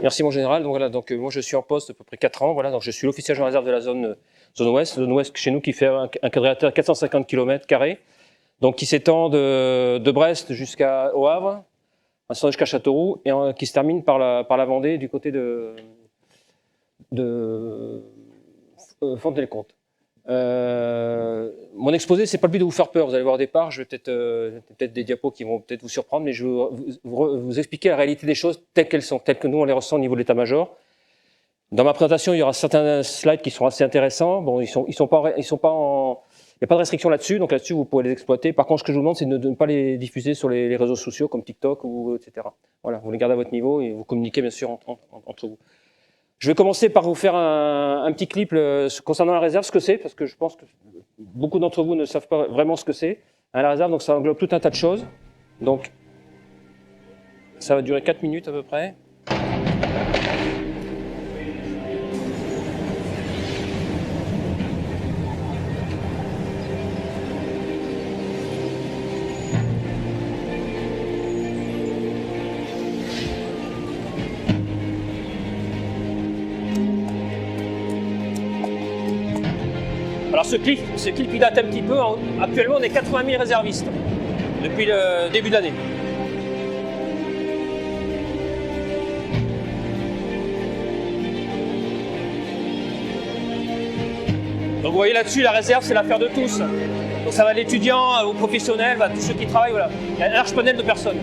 Merci mon général. Donc voilà, moi je suis en poste à peu près 4 ans. Voilà, donc je suis l'officier de réserve de la zone ouest. Zone ouest chez nous qui fait un quadrilatère de 450 km², donc qui s'étend de Brest jusqu'au Havre, jusqu'à Châteauroux, et qui se termine par la Vendée du côté de Fontenay-le-Comte. Mon exposé, c'est pas le but de vous faire peur. Vous allez voir au départ, je vais peut-être des diapos qui vont peut-être vous surprendre, mais je vais vous expliquer la réalité des choses telles qu'elles sont, telles que nous on les ressent au niveau de l'état-major. Dans ma présentation, il y aura certains slides qui sont assez intéressants. Bon, ils sont pas en, il n'y a pas de restriction là-dessus, donc là-dessus vous pourrez les exploiter. Par contre, ce que je vous demande, c'est de ne pas les diffuser sur les réseaux sociaux comme TikTok ou etc. Voilà, vous les gardez à votre niveau et vous communiquez bien sûr entre vous. Je vais commencer par vous faire un petit clip concernant la réserve, ce que c'est, parce que je pense que beaucoup d'entre vous ne savent pas vraiment ce que c'est. La réserve, donc ça englobe tout un tas de choses. Donc, ça va durer 4 minutes à peu près. Alors ce clip il date un petit peu. Actuellement, on est 80 000 réservistes depuis le début de l'année. Donc vous voyez là-dessus, la réserve, c'est l'affaire de tous. Donc ça va de l'étudiant aux professionnels, à tous ceux qui travaillent. Voilà. Il y a un large panel de personnes.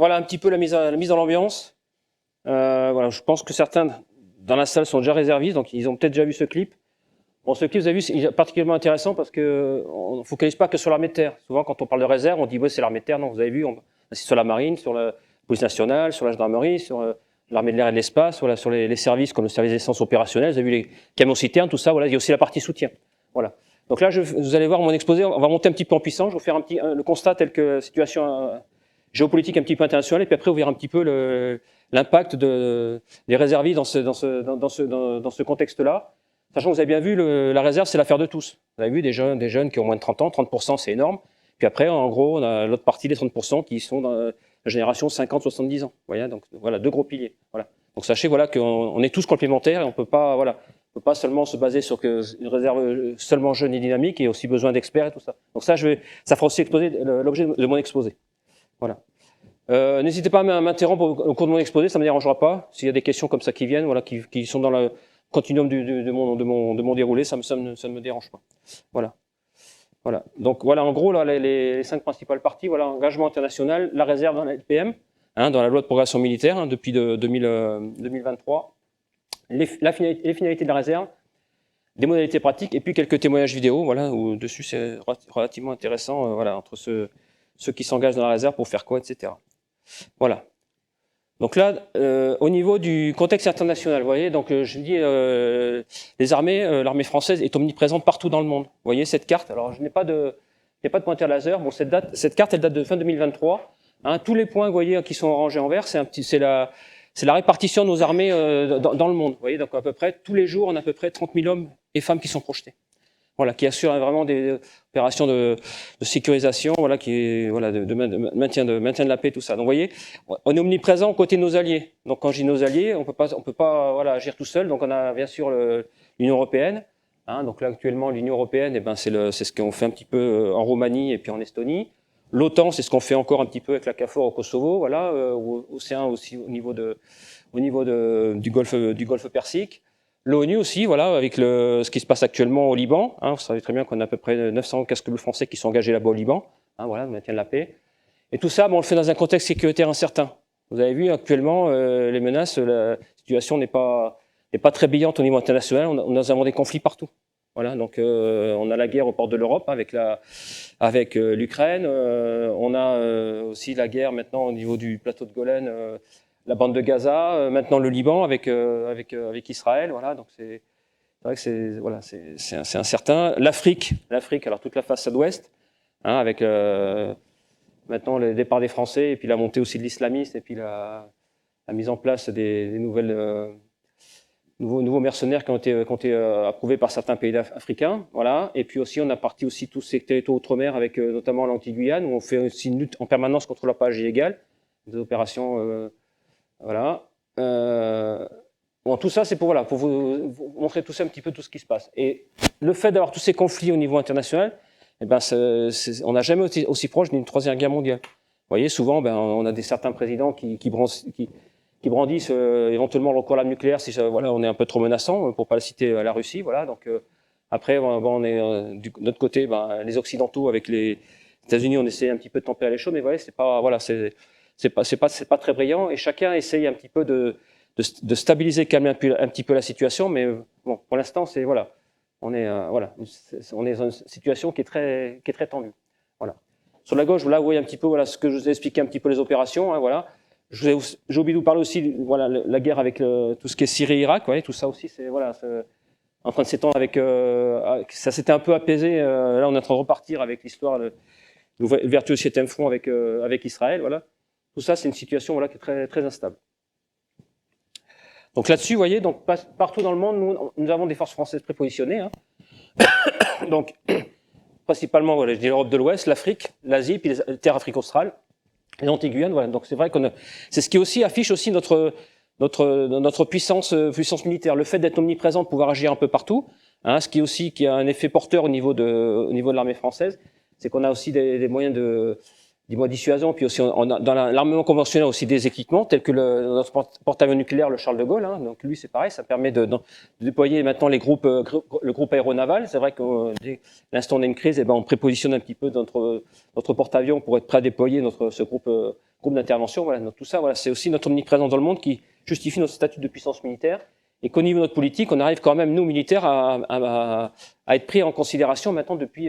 voilà un petit peu la mise dans l'ambiance. Voilà, je pense que certains dans la salle sont déjà réservistes, donc ils ont peut-être déjà vu ce clip. Bon, ce clip, vous avez vu, c'est particulièrement intéressant parce que on ne focalise pas que sur l'armée de terre. Souvent, quand on parle de réserve, on dit ouais, c'est l'armée de terre. Non, vous avez vu, c'est sur la marine, sur la police nationale, sur la gendarmerie, sur l'armée de l'air et de l'espace, voilà, sur les services comme le service d'essence opérationnelle. Vous avez vu les camions citernes, tout ça. Voilà, il y a aussi la partie soutien. Voilà. Donc là, vous allez voir mon exposé. On va monter un petit peu en puissance. Je vais vous faire le constat tel que situation géopolitique un petit peu internationale, et puis après, vous verrez un petit peu l'impact des réservistes dans ce contexte-là. Sachant que vous avez bien vu, la réserve, c'est l'affaire de tous. Vous avez vu des jeunes qui ont moins de 30 ans, 30%, c'est énorme. Puis après, en gros, on a l'autre partie des 30% qui sont dans la génération 50-70 ans. Vous voyez, donc voilà, 2 gros piliers. Voilà. Donc sachez voilà qu'on est tous complémentaires et on peut pas seulement se baser sur une réserve seulement jeune et dynamique, et aussi besoin d'experts et tout ça. Donc ça fera aussi exposer l'objet de mon exposé. Voilà. N'hésitez pas à m'interrompre au cours de mon exposé, ça ne me dérangera pas. S'il y a des questions comme ça qui viennent, voilà, qui sont dans le continuum de mon déroulé, ça ne me dérange pas. Voilà. Voilà. Donc voilà, en gros, là, les 5 principales parties. Voilà, engagement international, la réserve dans la LPM, dans la loi de programmation militaire, depuis 2023, les finalités de la réserve, des modalités pratiques, et puis quelques témoignages vidéo, voilà, où dessus c'est relativement intéressant, voilà, entre ceux qui s'engagent dans la réserve pour faire quoi, etc. Voilà. Donc là, au niveau du contexte international, vous voyez, donc je dis les armées, l'armée française est omniprésente partout dans le monde. Vous voyez cette carte. Alors je n'ai pas de pointeur laser. Bon, cette carte, elle date de fin 2023. Tous les points, vous voyez, qui sont rangés en vert, c'est la répartition de nos armées dans le monde. Vous voyez, donc à peu près tous les jours, on a à peu près 30 000 hommes et femmes qui sont projetés. Voilà, qui assurent vraiment des opérations de sécurisation, voilà, de maintien de la paix, tout ça. Donc, vous voyez, on est omniprésent aux côtés de nos alliés. Donc, quand je dis nos alliés, on peut pas, voilà, agir tout seul. Donc, on a bien sûr l'Union européenne. Donc là, actuellement, l'Union européenne, c'est ce qu'on fait un petit peu en Roumanie et puis en Estonie. L'OTAN, c'est ce qu'on fait encore un petit peu avec la KFOR au Kosovo, voilà, au Océan aussi au niveau du Golfe Persique. L'ONU aussi, voilà, avec ce qui se passe actuellement au Liban. Vous savez très bien qu'on a à peu près 900 casques bleus français qui sont engagés là-bas au Liban. Voilà, le maintien de la paix. Et tout ça, on le fait dans un contexte sécuritaire incertain. Vous avez vu actuellement les menaces, la situation n'est pas très brillante au niveau international. Nous avons des conflits partout. Voilà, donc on a la guerre au port de l'Europe avec l'Ukraine. On a aussi la guerre maintenant au niveau du plateau de Golan. La bande de Gaza, maintenant le Liban avec Israël, voilà. Donc c'est vrai que c'est incertain. L'Afrique, alors toute la façade ouest, avec maintenant le départ des Français et puis la montée aussi de l'islamisme et puis la mise en place des nouveaux mercenaires qui ont été approuvés par certains pays africains, voilà. Et puis aussi on a parti aussi tous ces territoires outre-mer avec notamment l'Antilles-Guyane où on fait aussi une lutte en permanence contre la pillage illégal, des opérations voilà. Bon, tout ça, c'est pour vous montrer tout ça un petit peu tout ce qui se passe. Et le fait d'avoir tous ces conflits au niveau international, on n'a jamais été aussi proche d'une 3e guerre mondiale. Vous voyez, souvent, on a certains présidents qui brandissent éventuellement le recours à l'arme nucléaire si voilà, on est un peu trop menaçant, pour pas le citer la Russie. Voilà. Donc après, on est de notre côté, les Occidentaux avec les États-Unis, on essaie un petit peu de tempérer les choses, mais voilà, c'est pas très brillant, et chacun essaye un petit peu de stabiliser, calmer un petit peu la situation, mais bon, pour l'instant, on est dans une situation qui est très tendue. Voilà. Sur la gauche, là, vous voyez un petit peu, voilà, ce que je vous ai expliqué un petit peu les opérations, voilà. J'ai oublié de vous parler aussi, voilà, la guerre avec tout ce qui est Syrie-Irak, ouais, tout ça aussi, c'est en train de s'étendre ça s'était un peu apaisé, là, on est en train de repartir avec l'histoire de l'ouverture du 7e front avec Israël, voilà. Tout ça, c'est une situation qui est très, très instable. Donc là-dessus, vous voyez, donc partout dans le monde, nous avons des forces françaises prépositionnées. Donc, principalement, voilà, je dis l'Europe de l'Ouest, l'Afrique, l'Asie, puis les terres Afrique australe, les Antilles-Guyane. Voilà. Donc c'est vrai c'est ce qui aussi affiche aussi notre puissance militaire, le fait d'être omniprésent, de pouvoir agir un peu partout. Ce qui a un effet porteur au niveau de l'armée française, c'est qu'on a aussi des moyens dis-moi dissuasion, puis aussi dans l'armement conventionnel aussi des équipements tels que notre porte-avions nucléaire, le Charles de Gaulle. Hein, donc lui c'est pareil, ça permet de déployer maintenant le groupe aéronaval. C'est vrai que dès l'instant on a une crise, eh ben on prépositionne un petit peu notre porte-avions pour être prêt à déployer ce groupe d'intervention. Voilà, donc tout ça, voilà, c'est aussi notre omniprésence dans le monde qui justifie notre statut de puissance militaire. Et qu'au niveau de notre politique, on arrive quand même, nous, militaires, à être pris en considération maintenant depuis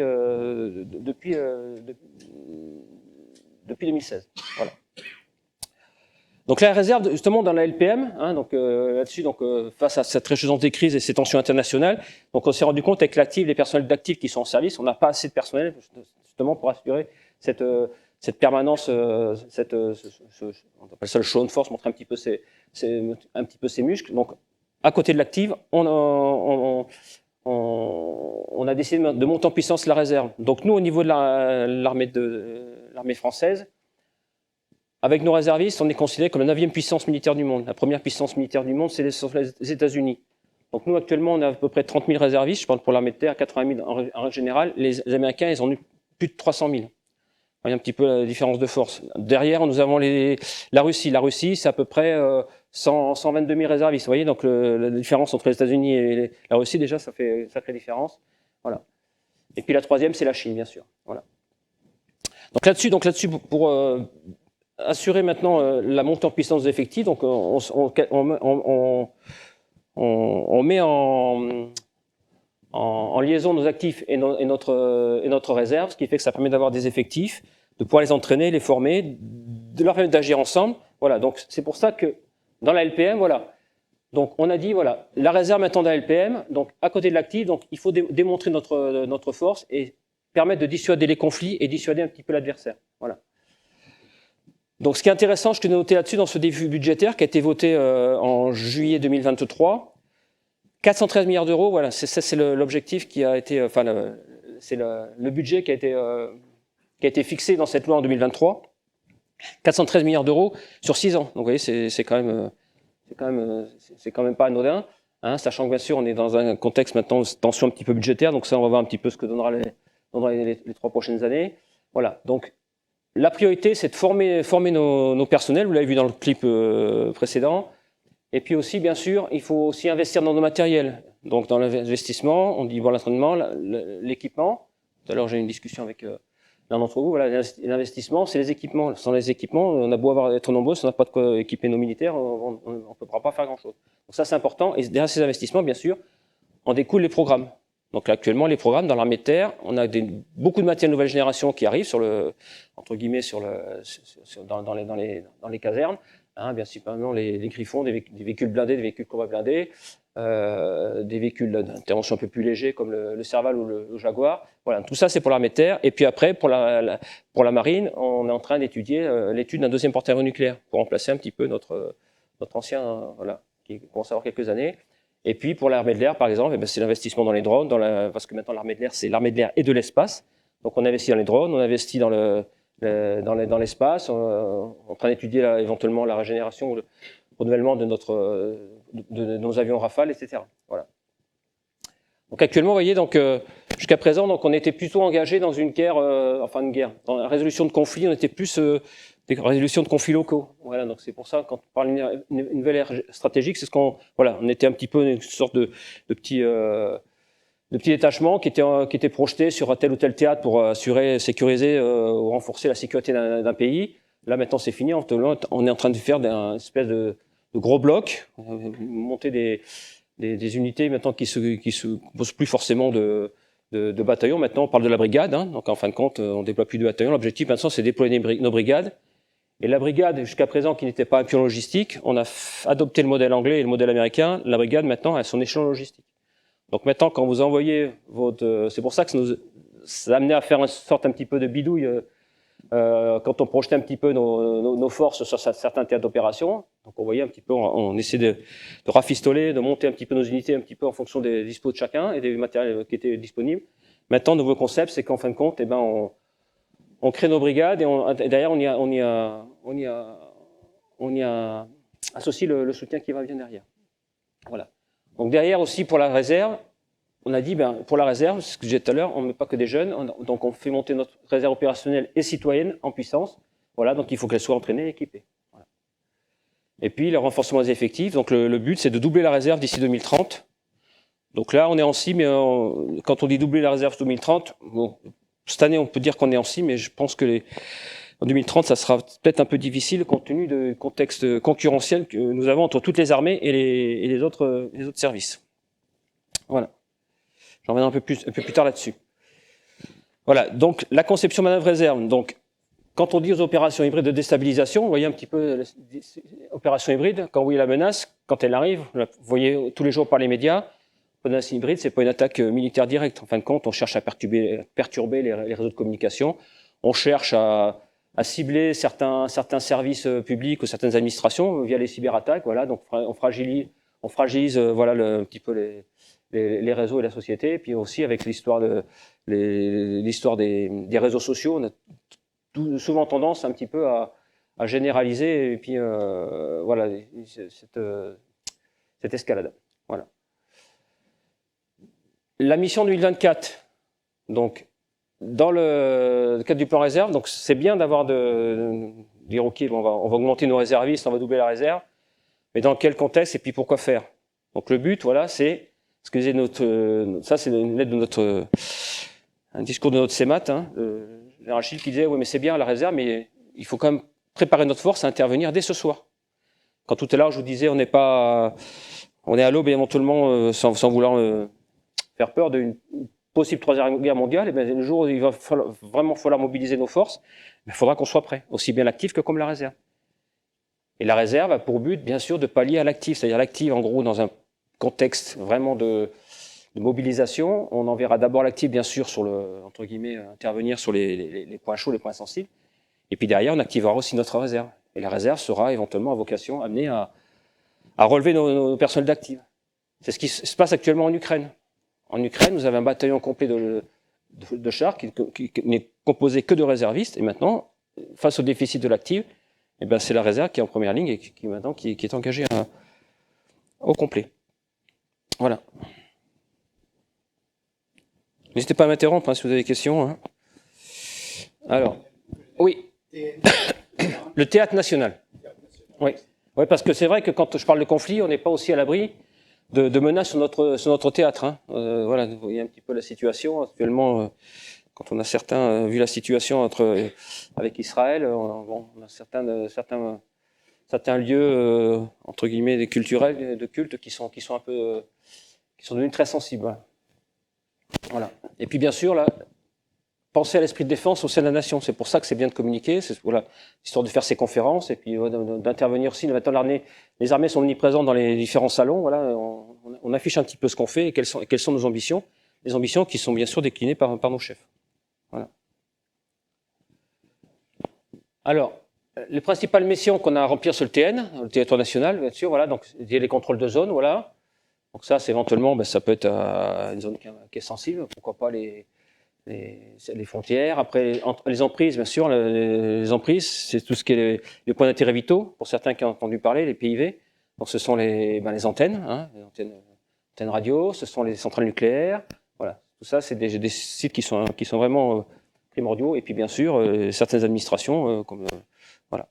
2016. Voilà. Donc la réserve, justement, dans la LPM, hein, donc là-dessus, face à cette résurgence des crises et ces tensions internationales, donc on s'est rendu compte avec l'actif, les personnels d'actifs qui sont en service, on n'a pas assez de personnel justement pour assurer cette permanence, on appelle ça le show de force, montrer un petit peu ses muscles. Donc à côté de l'active, on a décidé de monter en puissance la réserve. Donc nous, au niveau de l'armée française, avec nos réservistes, on est considéré comme la 9e puissance militaire du monde. La première puissance militaire du monde, c'est les États-Unis. Donc nous, actuellement, on a à peu près 30 000 réservistes. Je parle pour l'armée de terre, 80 000 en règle générale. Les Américains, ils en ont eu plus de 300 000. Il y a un petit peu la différence de force. Derrière, nous avons la Russie. La Russie, c'est à peu près 122 000 réservistes. Vous voyez, donc la différence entre les États-Unis et la Russie, déjà, ça fait une sacrée différence. Voilà. Et puis la troisième, c'est la Chine, bien sûr. Voilà. Donc là-dessus, pour assurer maintenant la montée en puissance des effectifs, donc on met en liaison nos actifs et notre réserve, ce qui fait que ça permet d'avoir des effectifs, de pouvoir les entraîner, les former, de leur permettre d'agir ensemble. Voilà, donc c'est pour ça que dans la LPM, voilà. Donc on a dit, voilà, la réserve maintenant dans la LPM, donc à côté de l'actif, donc il faut démontrer notre force et permettre de dissuader les conflits et dissuader un petit peu l'adversaire. Voilà. Donc ce qui est intéressant, je tenais à noter là-dessus dans ce défi budgétaire qui a été voté en juillet 2023, 413 milliards d'euros, voilà, c'est l'objectif qui a été, c'est le budget qui a été fixé dans cette loi en 2023. 413 milliards d'euros sur 6 ans. Donc vous voyez, c'est quand même pas anodin, hein, sachant que bien sûr on est dans un contexte maintenant de tension un petit peu budgétaire. Donc ça, on va voir un petit peu ce que donnera les 3 prochaines années. Voilà. Donc la priorité, c'est de former nos personnels. Vous l'avez vu dans le clip précédent. Et puis aussi, bien sûr, il faut aussi investir dans nos matériels. Donc dans l'investissement, on dit voir l'entraînement, l'équipement. Tout à l'heure, j'ai eu une discussion avec l'un d'entre vous. Voilà, l'investissement, c'est les équipements. Sans les équipements, on a beau être nombreux, si on n'a pas de quoi équiper nos militaires, on ne pourra pas faire grand-chose. Donc ça, c'est important. Et derrière ces investissements, bien sûr, en découlent les programmes. Donc là, actuellement, les programmes dans l'armée de terre, on a beaucoup de matériel de nouvelle génération qui arrivent entre guillemets, dans les casernes. Hein, bien sûr, les Griffons, des véhicules blindés, des véhicules combat blindés, des véhicules d'intervention un peu plus légers comme le Serval ou le Jaguar. Voilà, tout ça c'est pour l'armée de terre. Et puis après, pour la marine, on est en train d'étudier l'étude d'un deuxième porte-avions nucléaire pour remplacer un petit peu notre ancien, voilà, qui commence à avoir quelques années. Et puis pour l'armée de l'air, par exemple, c'est l'investissement dans les drones, parce que maintenant l'armée de l'air, c'est l'armée de l'air et de l'espace. Donc on investit dans les drones, on investit dans l'espace, on est en train d'étudier éventuellement la régénération ou le renouvellement de nos avions Rafale, etc. Voilà. Donc actuellement, vous voyez, jusqu'à présent, donc on était plutôt engagé dans une guerre, dans la résolution de conflits, on était plus des résolutions de conflits locaux. Voilà, donc c'est pour ça quand on parle d'une nouvelle ère stratégique, c'est on était un petit peu une sorte de petits détachements qui étaient projetés sur tel ou tel théâtre pour assurer, sécuriser ou renforcer la sécurité d'un pays. Là maintenant c'est fini, on est en train de faire une espèce de gros bloc, monter des unités maintenant qui se composent plus forcément de bataillons. Maintenant on parle de la brigade, hein, donc en fin de compte on déploie plus de bataillons. L'objectif maintenant c'est de déployer nos brigades. Et la brigade, jusqu'à présent, qui n'était pas un pion logistique, on a adopté le modèle anglais et le modèle américain. La brigade, maintenant, a son échelon logistique. Donc maintenant, quand vous envoyez c'est pour ça que ça a amené à faire une sorte un petit peu de bidouille quand on projetait un petit peu nos forces sur certains théâtres d'opération. Donc on voyait un petit peu, on essaie de rafistoler, de monter un petit peu nos unités un petit peu en fonction des dispos de chacun et des matériels qui étaient disponibles. Maintenant, le nouveau concept, c'est qu'en fin de compte, on crée nos brigades et derrière on y a associé le soutien qui va bien derrière. Voilà. Donc derrière aussi pour la réserve, on a dit, ben, pour la réserve, ce que je disais tout à l'heure, on ne met pas que des jeunes, donc on fait monter notre réserve opérationnelle et citoyenne en puissance. Voilà, donc il faut qu'elle soit entraînée et équipée. Voilà. Et puis, le renforcement des effectifs. Donc, le but, c'est de doubler la réserve d'ici 2030. Donc là, on est en scie, mais quand on dit doubler la réserve 2030, bon, cette année, on peut dire qu'on est en scie, mais je pense que en 2030, ça sera peut-être un peu difficile compte tenu du contexte concurrentiel que nous avons entre toutes les armées et les autres services. Voilà. J'en reviendrai un peu plus tard là-dessus. Voilà. Donc, la conception manœuvre réserve. Donc, quand on dit aux opérations hybrides de déstabilisation, vous voyez un petit peu l'opération hybride, quand vous voyez la menace, quand elle arrive, vous voyez tous les jours par les médias, une menace hybride, c'est pas une attaque militaire directe. En fin de compte, on cherche à perturber les réseaux de communication, on cherche à cibler certains services publics ou certaines administrations via les cyberattaques. Voilà, donc on fragilise voilà un petit peu les réseaux et la société. Et puis aussi avec l'histoire des réseaux sociaux, on a souvent tendance un petit peu à généraliser et puis voilà cette escalade. Voilà. La mission 2024, donc dans le cadre du plan réserve, donc c'est bien d'avoir dire ok, on va augmenter nos réservistes, on va doubler la réserve, mais dans quel contexte et puis pourquoi faire? Donc le but, voilà, c'est ce que disait ça c'est une lettre de un discours de notre CEMAT, hein, général Schill qui disait oui mais c'est bien la réserve, mais il faut quand même préparer notre force à intervenir dès ce soir. Quand tout à l'heure je vous disais on est à l'aube éventuellement sans vouloir faire peur d'une possible troisième guerre mondiale, et bien le jour où il va vraiment falloir mobiliser nos forces, il faudra qu'on soit prêt, aussi bien l'actif que comme la réserve. Et la réserve a pour but, bien sûr, de pallier à l'actif, c'est-à-dire l'actif, en gros, dans un contexte vraiment de mobilisation, on enverra d'abord l'actif, bien sûr, sur entre guillemets, intervenir sur les points chauds, les points sensibles, et puis derrière, on activera aussi notre réserve. Et la réserve sera éventuellement à vocation amenée à relever nos personnels d'actifs. C'est ce qui se passe actuellement en Ukraine. En Ukraine, vous avez un bataillon complet de chars qui n'est composé que de réservistes. Et maintenant, face au déficit de l'actif, eh ben, c'est la réserve qui est en première ligne et qui est engagée au complet. Voilà. N'hésitez pas à m'interrompre hein, si vous avez des questions. Hein. Alors, oui. Le théâtre national. Oui. Oui, parce que c'est vrai que quand je parle de conflit, on n'est pas aussi à l'abri de menaces sur notre théâtre. Hein. Voilà, vous voyez un petit peu la situation actuellement. Quand on a vu la situation avec Israël, on a certains lieux entre guillemets culturels, de culte qui sont un peu, qui sont devenus très sensibles. Voilà. Et puis bien sûr, là, penser à l'esprit de défense au sein de la nation. C'est pour ça que c'est bien de communiquer, c'est voilà, histoire de faire ces conférences et puis d'intervenir aussi. Maintenant, les armées sont omniprésentes dans les différents salons. Voilà, on affiche un petit peu ce qu'on fait et quelles sont nos ambitions. Les ambitions qui sont bien sûr déclinées par nos chefs. Voilà. Alors, les principales missions qu'on a à remplir sur le TN, le territoire national, bien sûr. Voilà, donc il y a les contrôles de zone. Voilà. Donc ça, c'est éventuellement, ça peut être une zone qui est sensible. Pourquoi pas les frontières. Après, les emprises, bien sûr, les emprises, c'est tout ce qui est les points d'intérêt vitaux, pour certains qui ont entendu parler, les PIV. Donc, ce sont les antennes, hein, les antennes radio, ce sont les centrales nucléaires. Voilà, tout ça, c'est des sites qui sont vraiment primordiaux. Et puis, bien sûr, certaines administrations, voilà.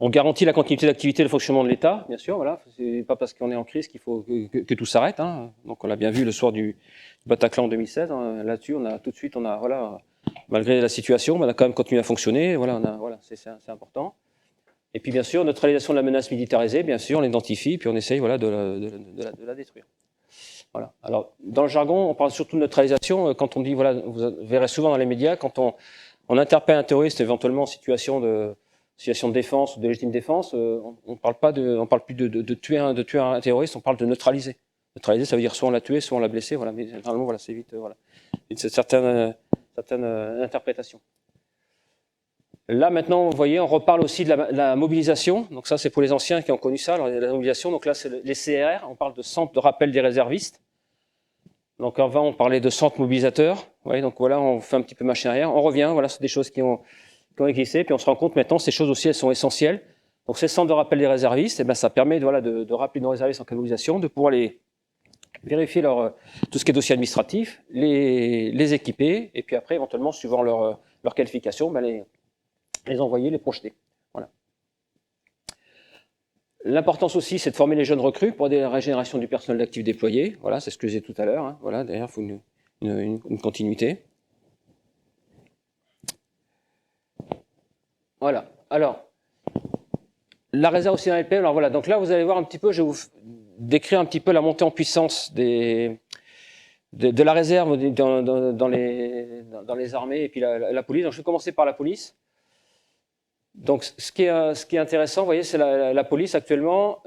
On garantit la continuité d'activité et le fonctionnement de l'État, bien sûr. Voilà, c'est pas parce qu'on est en crise qu'il faut que tout s'arrête. Hein. Donc, on l'a bien vu le soir du Bataclan en 2016. Hein. Là-dessus, voilà, malgré la situation, on a quand même continué à fonctionner. Voilà, c'est important. Et puis, bien sûr, neutralisation de la menace militarisée. Bien sûr, on l'identifie, puis on essaye, voilà, de la détruire. Voilà. Alors, dans le jargon, on parle surtout de neutralisation. Quand on dit, voilà, vous verrez souvent dans les médias, quand on interpelle un terroriste éventuellement en situation de défense ou de légitime défense, on parle plus de tuer un terroriste, on parle de neutraliser. Neutraliser, ça veut dire soit on l'a tué, soit on l'a blessé. Voilà, mais généralement, voilà, c'est vite, voilà, une certaine interprétation. Là, maintenant, vous voyez, on reparle aussi de la mobilisation. Donc ça, c'est pour les anciens qui ont connu ça. Alors, la mobilisation, donc là, c'est les CRR. On parle de centre de rappel des réservistes. Donc avant, on parlait de centre mobilisateur. Ouais, donc voilà, on fait un petit peu machine arrière. On revient. Voilà, c'est des choses qui ont existé. Puis on se rend compte maintenant, ces choses aussi, elles sont essentielles. Donc ces centres de rappel des réservistes, ça permet de rappeler nos réservistes en cas de mobilisation, de pouvoir les vérifier tout ce qui est dossier administratif, les équiper, et puis après, éventuellement, suivant leur qualification, ben, les envoyer, les projeter. Voilà. L'importance aussi, c'est de former les jeunes recrues pour aider la régénération du personnel d'actifs déployé. Voilà, c'est ce que j'ai dit tout à l'heure. Hein. Voilà, d'ailleurs, il faut une continuité. Voilà. Alors, la réserve aussi dans LPM. Alors voilà, donc là, vous allez voir un petit peu, je vais vous décrire un petit peu la montée en puissance de la réserve dans les armées et puis la police. Donc, je vais commencer par la police. Donc, ce qui est intéressant, vous voyez, c'est la police actuellement.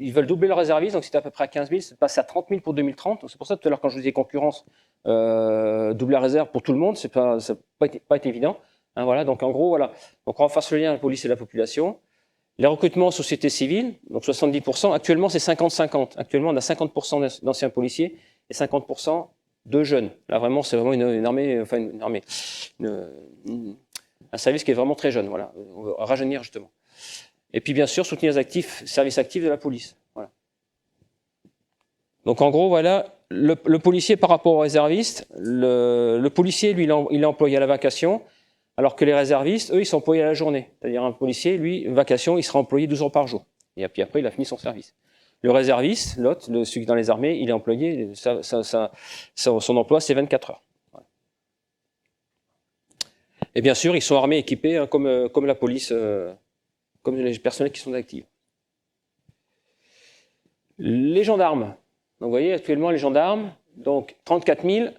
Ils veulent doubler leur réservistes, donc c'était à peu près à 15 000, c'est passé à 30 000 pour 2030. C'est pour ça tout à l'heure, quand je vous disais concurrence, doubler la réserve pour tout le monde, ça n'a pas été évident. Hein, voilà, donc en gros, voilà. Donc on renforce le lien entre la police et la population. Les recrutements en société civile, donc 70%. Actuellement, c'est 50-50. Actuellement, on a 50% d'anciens policiers et 50% de jeunes. Là, vraiment, c'est vraiment une armée, enfin une armée, un service qui est vraiment très jeune. Voilà, on va rajeunir justement. Et puis bien sûr, soutenir les actifs, services actifs de la police. Voilà. Donc en gros, voilà, le policier par rapport aux réservistes, le policier, lui, il est employé à la vacation, alors que les réservistes, eux, ils sont employés à la journée. C'est-à-dire un policier, lui, vacation, il sera employé 12 heures par jour. Et puis après, il a fini son service. Le réserviste, l'autre, celui qui est dans les armées, il est employé, son emploi, c'est 24 heures. Voilà. Et bien sûr, ils sont armés, équipés, hein, comme la police, comme les personnels qui sont actifs. Les gendarmes. Donc vous voyez, actuellement, les gendarmes, donc 34 000.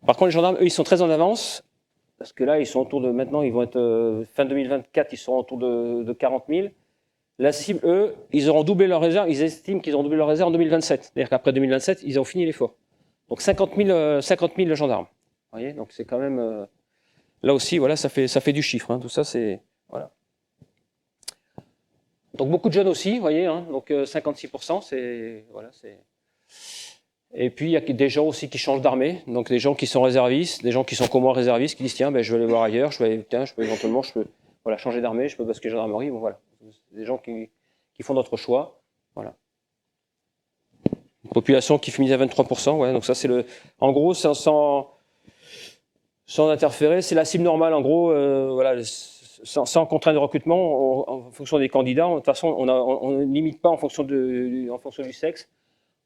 Par contre, les gendarmes, eux, ils sont très en avance, parce que là, ils sont autour de, maintenant, ils vont être, fin 2024, ils seront autour de 40 000. La cible, eux, ils auront doublé leur réserve, ils estiment qu'ils auront doublé leur réserve en 2027. C'est-à-dire qu'après 2027, ils ont fini l'effort. Donc 50 000 gendarmes. Vous voyez, donc c'est quand même, là aussi, voilà, ça fait du chiffre. Hein, tout ça, c'est, voilà. Donc beaucoup de jeunes aussi, vous voyez, hein, donc 56%, c'est, voilà, c'est. Et puis il y a des gens aussi qui changent d'armée, donc des gens qui sont réservistes, des gens qui sont comme moi réservistes, qui disent tiens, ben, je vais aller voir ailleurs, je peux éventuellement, voilà, changer d'armée, je peux basculer gendarmerie, bon voilà. Des gens qui font d'autres choix, voilà. Une population qui finit à 23%, ouais, donc ça c'est en gros, sans interférer, c'est la cible normale, en gros, voilà, sans contrainte de recrutement, en fonction des candidats, de toute façon, on ne limite pas en fonction du sexe.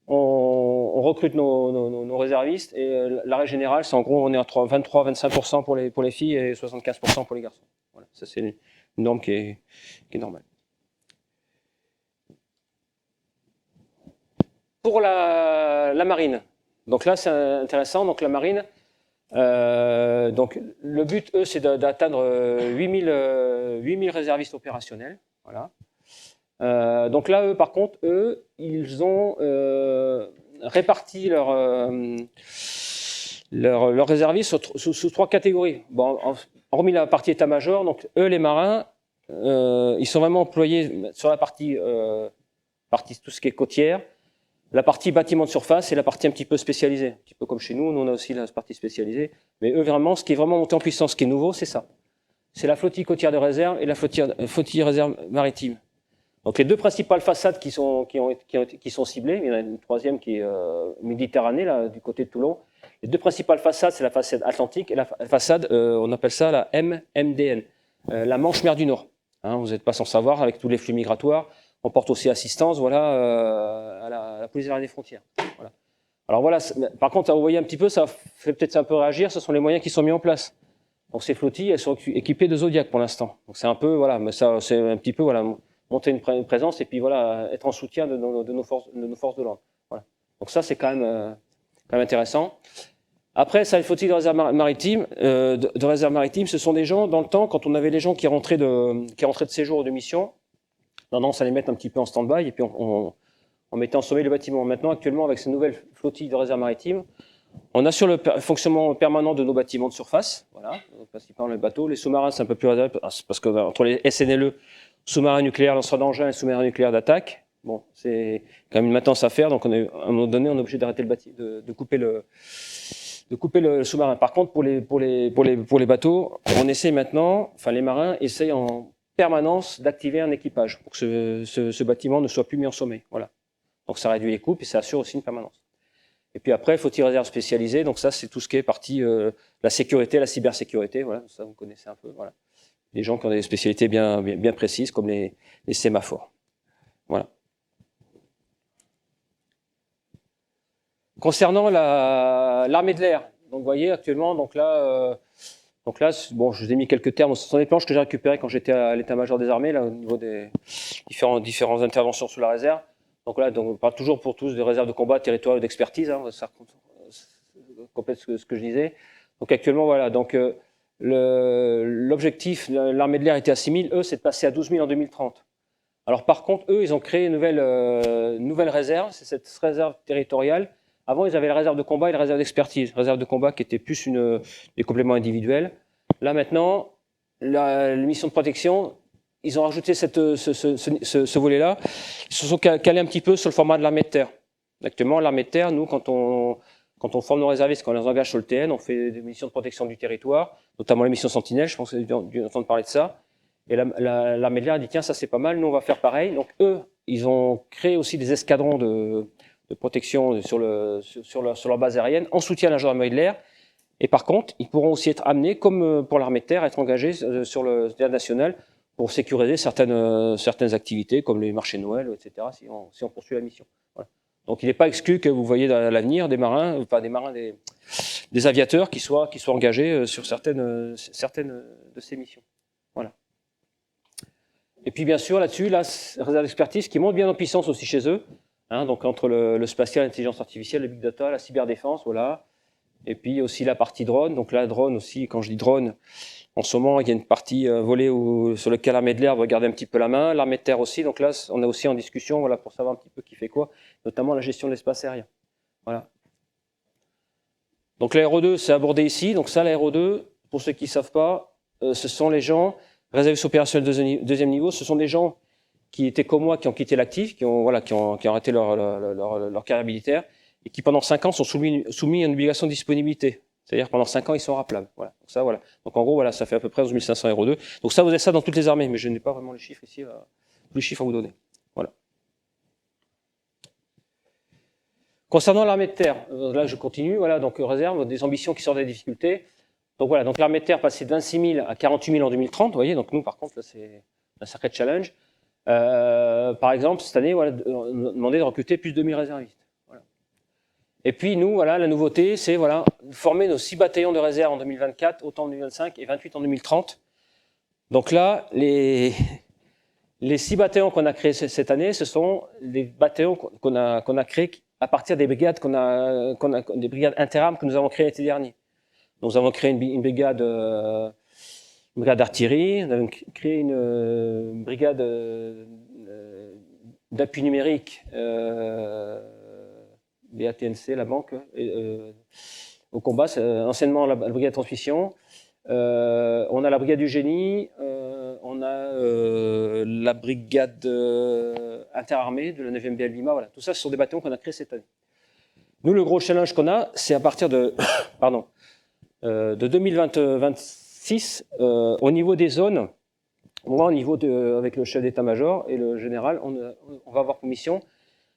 On recrute nos réservistes et la règle générale, c'est en gros, on est à 23-25% pour les filles et 75% pour les garçons. Voilà, ça c'est une norme qui est normale. Pour la marine, donc là c'est intéressant, donc la marine, donc le but, eux, c'est d'atteindre 8000 réservistes opérationnels, voilà. Donc là, eux, par contre, ils ont réparti leurs réservistes sous 3 catégories. Bon, hormis la partie état-major, donc eux, les marins, ils sont vraiment employés sur la partie tout ce qui est côtière, la partie bâtiment de surface et la partie un petit peu spécialisée. Un petit peu comme chez nous, on a aussi la partie spécialisée. Mais eux, vraiment, ce qui est vraiment monté en puissance, ce qui est nouveau, c'est ça. C'est la flottille côtière de réserve et la flottille réserve maritime. Donc les deux principales façades qui sont ciblées, il y en a une troisième qui est Méditerranée, là, du côté de Toulon. Les deux principales façades, c'est la façade atlantique et la façade, on appelle ça la MDN, la Manche-Mer du Nord. Hein, vous n'êtes pas sans savoir, avec tous les flux migratoires, on porte aussi assistance, voilà, à la police des frontières. Voilà. Alors voilà, par contre, vous voyez un petit peu, ça fait peut-être un peu réagir, ce sont les moyens qui sont mis en place. Donc ces flottilles, elles sont équipées de Zodiac pour l'instant. Donc c'est un peu, voilà, mais ça, c'est un petit peu, voilà, monter une présence et puis voilà, être en soutien de nos forces de l'ordre. Voilà. Donc ça, c'est quand même intéressant. Après, ça, les flottilles de réserve maritime, ce sont des gens, dans le temps, quand on avait les gens qui rentraient de séjour ou de mission, tendance à les mettre un petit peu en stand-by et puis on mettait en sommeil le bâtiment. Maintenant, actuellement, avec ces nouvelles flottilles de réserve maritime, on assure le fonctionnement permanent de nos bâtiments de surface, voilà, principalement les bateaux. Les sous-marins, c'est un peu plus réservé, parce que entre les SNLE, sous-marins nucléaires, lanceurs d'engins et sous-marins nucléaires d'attaque, bon, c'est quand même une maintenance à faire, donc à un moment donné, on est obligé d'arrêter de couper le sous-marin. Par contre, pour les bateaux, on essaie maintenant, enfin les marins essayent en permanence d'activer un équipage pour que ce bâtiment ne soit plus mis en sommeil. Voilà. Donc ça réduit les coûts et ça assure aussi une permanence. Et puis après, faut-il réserve spécialisée. Donc ça, c'est tout ce qui est partie la sécurité, la cybersécurité. Voilà, ça vous connaissez un peu. Voilà, des gens qui ont des spécialités bien précises, comme les sémaphores. Voilà. Concernant l'armée de l'air, donc vous voyez actuellement, donc là, bon, je vous ai mis quelques termes. Ce sont des planches que j'ai récupérées quand j'étais à l'état-major des armées, là, au niveau des différentes interventions sous la réserve. Donc là, donc, on parle toujours pour tous de réserve de combat, territorial d'expertise. Hein, ça complète ce que je disais. Donc actuellement, voilà. Donc l'objectif, l'armée de l'air était à 6 000. Eux, c'est de passer à 12 000 en 2030. Alors par contre, eux, ils ont créé une nouvelle réserve. C'est cette réserve territoriale. Avant, ils avaient la réserve de combat et la réserve d'expertise. Réserve de combat qui était plus des compléments individuels. Là maintenant, la mission de protection, ils ont rajouté ce volet-là. Ils se sont calés un petit peu sur le format de l'armée de terre. Actuellement, l'armée de terre, nous, quand on forme nos réservistes, quand on les engage sur le TN, on fait des missions de protection du territoire, notamment les missions Sentinelle, je pense que vous avez dû entendre parler de ça. Et l'armée de l'air a dit, tiens, ça c'est pas mal, nous on va faire pareil. Donc eux, ils ont créé aussi des escadrons de protection sur leur base aérienne, en soutien à la gendarmerie de l'air. Et par contre, ils pourront aussi être amenés, comme pour l'armée de terre, à être engagés sur le théâtre national pour sécuriser certaines activités, comme les marchés de Noël, etc., si on poursuit la mission. Voilà. Donc il n'est pas exclu que vous voyez dans l'avenir des marins, des aviateurs qui soient engagés sur certaines de ces missions. Voilà. Et puis bien sûr là-dessus, la réserve d'expertise qui monte bien en puissance aussi chez eux, hein, donc entre le spatial, l'intelligence artificielle, le big data, la cyberdéfense, voilà. Et puis aussi la partie drone. Donc là, drone aussi, quand je dis drone, en ce moment, il y a une partie volée sur laquelle l'armée de l'air va garder un petit peu la main, l'armée de terre aussi. Donc là, on est aussi en discussion, voilà, pour savoir un petit peu qui fait quoi, notamment la gestion de l'espace aérien. Voilà. Donc l'aéro 2, c'est abordé ici. Donc ça, l'aéro 2, pour ceux qui ne savent pas, ce sont les gens réservistes opérationnels deuxième niveau. Ce sont des gens qui étaient comme moi, qui ont quitté l'actif, qui ont arrêté leur carrière militaire, et qui pendant 5 ans sont soumis à une obligation de disponibilité. C'est-à-dire pendant 5 ans, ils sont rappelables. Voilà. Donc ça, voilà. Donc en gros, voilà, ça fait à peu près 11 500 € 2. Donc ça, vous avez ça dans toutes les armées, mais je n'ai pas vraiment les chiffres ici, tous les chiffres à vous donner. Voilà. Concernant l'armée de terre, là je continue, voilà, donc réserve des ambitions qui sortent des difficultés. Donc voilà, donc l'armée de terre passée de 26 000 à 48 000 en 2030, vous voyez, donc nous par contre, là c'est un sacré challenge. Par exemple, cette année, voilà, on a demandé de recruter plus de 2000 réservistes. Voilà. Et puis nous, voilà, la nouveauté, c'est voilà, former nos 6 bataillons de réserve en 2024, autant en 2025 et 28 en 2030. Donc là, les 6 bataillons qu'on a créés cette année, ce sont les bataillons qu'on a créés à partir des brigades des brigades interarmes que nous avons créées l'été dernier. Donc, nous avons créé une brigade d'artillerie, nous avons créé une brigade d'appui numérique, BATNC, la banque, au combat, anciennement la brigade de transmission. On a la brigade du génie, on a la brigade interarmée de la 9e BL Lima. Voilà. Tout ça, ce sont des bataillons qu'on a créés cette année. Nous, le gros challenge qu'on a, c'est à partir de 2026, au niveau des zones, moi, avec le chef d'état-major et le général, on va avoir pour mission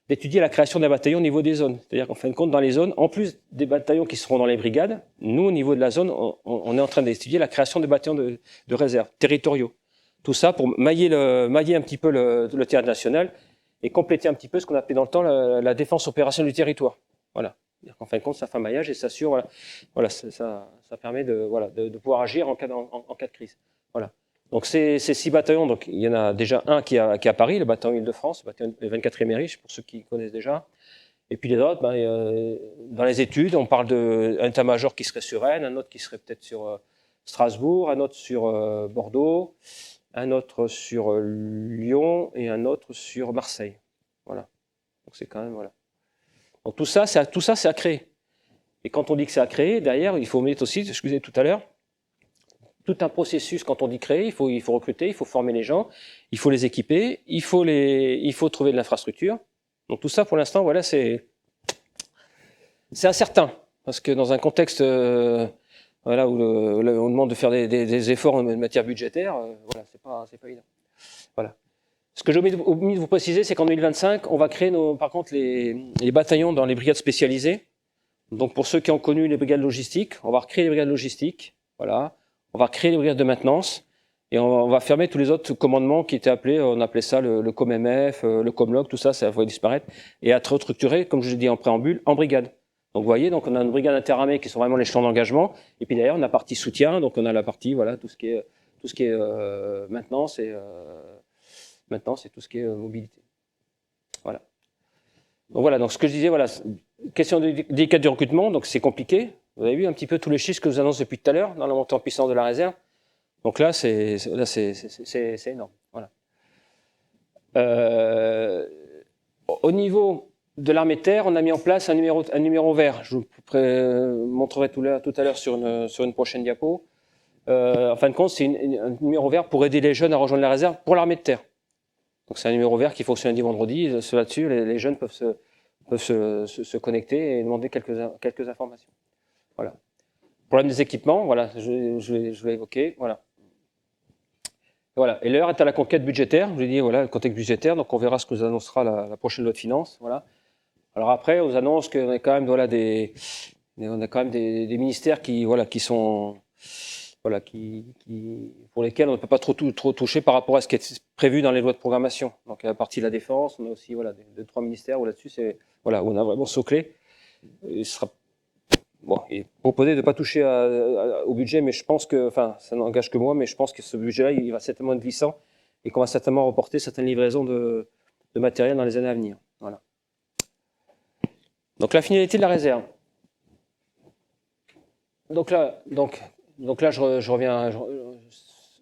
d'étudier la création d'un bataillon au niveau des zones. C'est-à-dire qu'en fin de compte, dans les zones, en plus des bataillons qui seront dans les brigades, nous, au niveau de la zone, on est en train d'étudier la création de bataillons de réserve territoriaux. Tout ça pour mailler un petit peu le théâtre national et compléter un petit peu ce qu'on appelait dans le temps la défense opérationnelle du territoire. Voilà. En fin de compte, ça fait un maillage et ça assure, voilà, ça permet de pouvoir agir en cas de crise. Voilà. Donc ces 6 bataillons, donc il y en a déjà un qui est à Paris, le bataillon Île-de-France, le 24e Ériche, pour ceux qui connaissent déjà. Et puis les autres, dans les études, on parle d'un état-major qui serait sur Rennes, un autre qui serait peut-être sur Strasbourg, un autre sur Bordeaux, un autre sur Lyon et un autre sur Marseille. Voilà. Donc c'est quand même, voilà. Donc tout ça, c'est à créer. Et quand on dit que c'est à créer, derrière, il faut mettre aussi, ce que je disais tout à l'heure, tout un processus. Quand on dit créer, il faut recruter, il faut former les gens, il faut les équiper, il faut trouver de l'infrastructure. Donc tout ça, pour l'instant, voilà, c'est incertain. Parce que dans un contexte voilà, où on demande de faire des efforts en matière budgétaire, voilà, c'est pas évident. Voilà. Ce que j'ai omis de vous préciser, c'est qu'en 2025, on va créer par contre les bataillons dans les brigades spécialisées. Donc pour ceux qui ont connu les brigades logistiques, on va recréer les brigades logistiques. Voilà. On va créer les brigades de maintenance. Et on va fermer tous les autres commandements qui étaient appelés, on appelait ça le COMMF, le COMLOG, tout ça, ça va disparaître. Et être restructuré, comme je l'ai dit en préambule, en brigade. Donc vous voyez, donc on a une brigade interarmée qui sont vraiment les champs d'engagement. Et puis derrière, on a la partie soutien, donc on a la partie, voilà, tout ce qui est maintenance et tout ce qui est mobilité. Voilà. Donc voilà, donc ce que je disais, voilà, question délicate du recrutement, donc c'est compliqué. Vous avez vu un petit peu tous les chiffres que je vous annonce depuis tout à l'heure dans la montée en puissance de la réserve. Donc là, c'est énorme. Voilà. Au niveau de l'armée de terre, on a mis en place un numéro vert. Je vous montrerai tout à l'heure sur une prochaine diapo. En fin de compte, c'est un numéro vert pour aider les jeunes à rejoindre la réserve pour l'armée de terre. Donc c'est un numéro vert qui fonctionne lundi, vendredi. Là-dessus, les jeunes peuvent se connecter et demander quelques informations. Voilà. Problème des équipements, voilà, je vais évoquer. Voilà. Voilà. Et l'heure est à la conquête budgétaire. Je vous ai dit, voilà, le contexte budgétaire. Donc, on verra ce que nous annoncera la prochaine loi de finances. Voilà. Alors après, on vous annonce qu'on a quand même, voilà, on a quand même des ministères qui, voilà, qui sont, voilà, pour lesquels on ne peut pas trop toucher par rapport à ce qui est prévu dans les lois de programmation. Donc, à la partie de la défense, on a aussi, voilà, 2-3 ministères où là-dessus, c'est, voilà, où on a vraiment soclé. Il sera bon, il est proposé de ne pas toucher au budget, mais je pense que, enfin, ça n'engage que moi, mais je pense que ce budget-là, il va certainement être glissant et qu'on va certainement reporter certaines livraisons de matériel dans les années à venir. Voilà. Donc la finalité de la réserve. Donc là, je reviens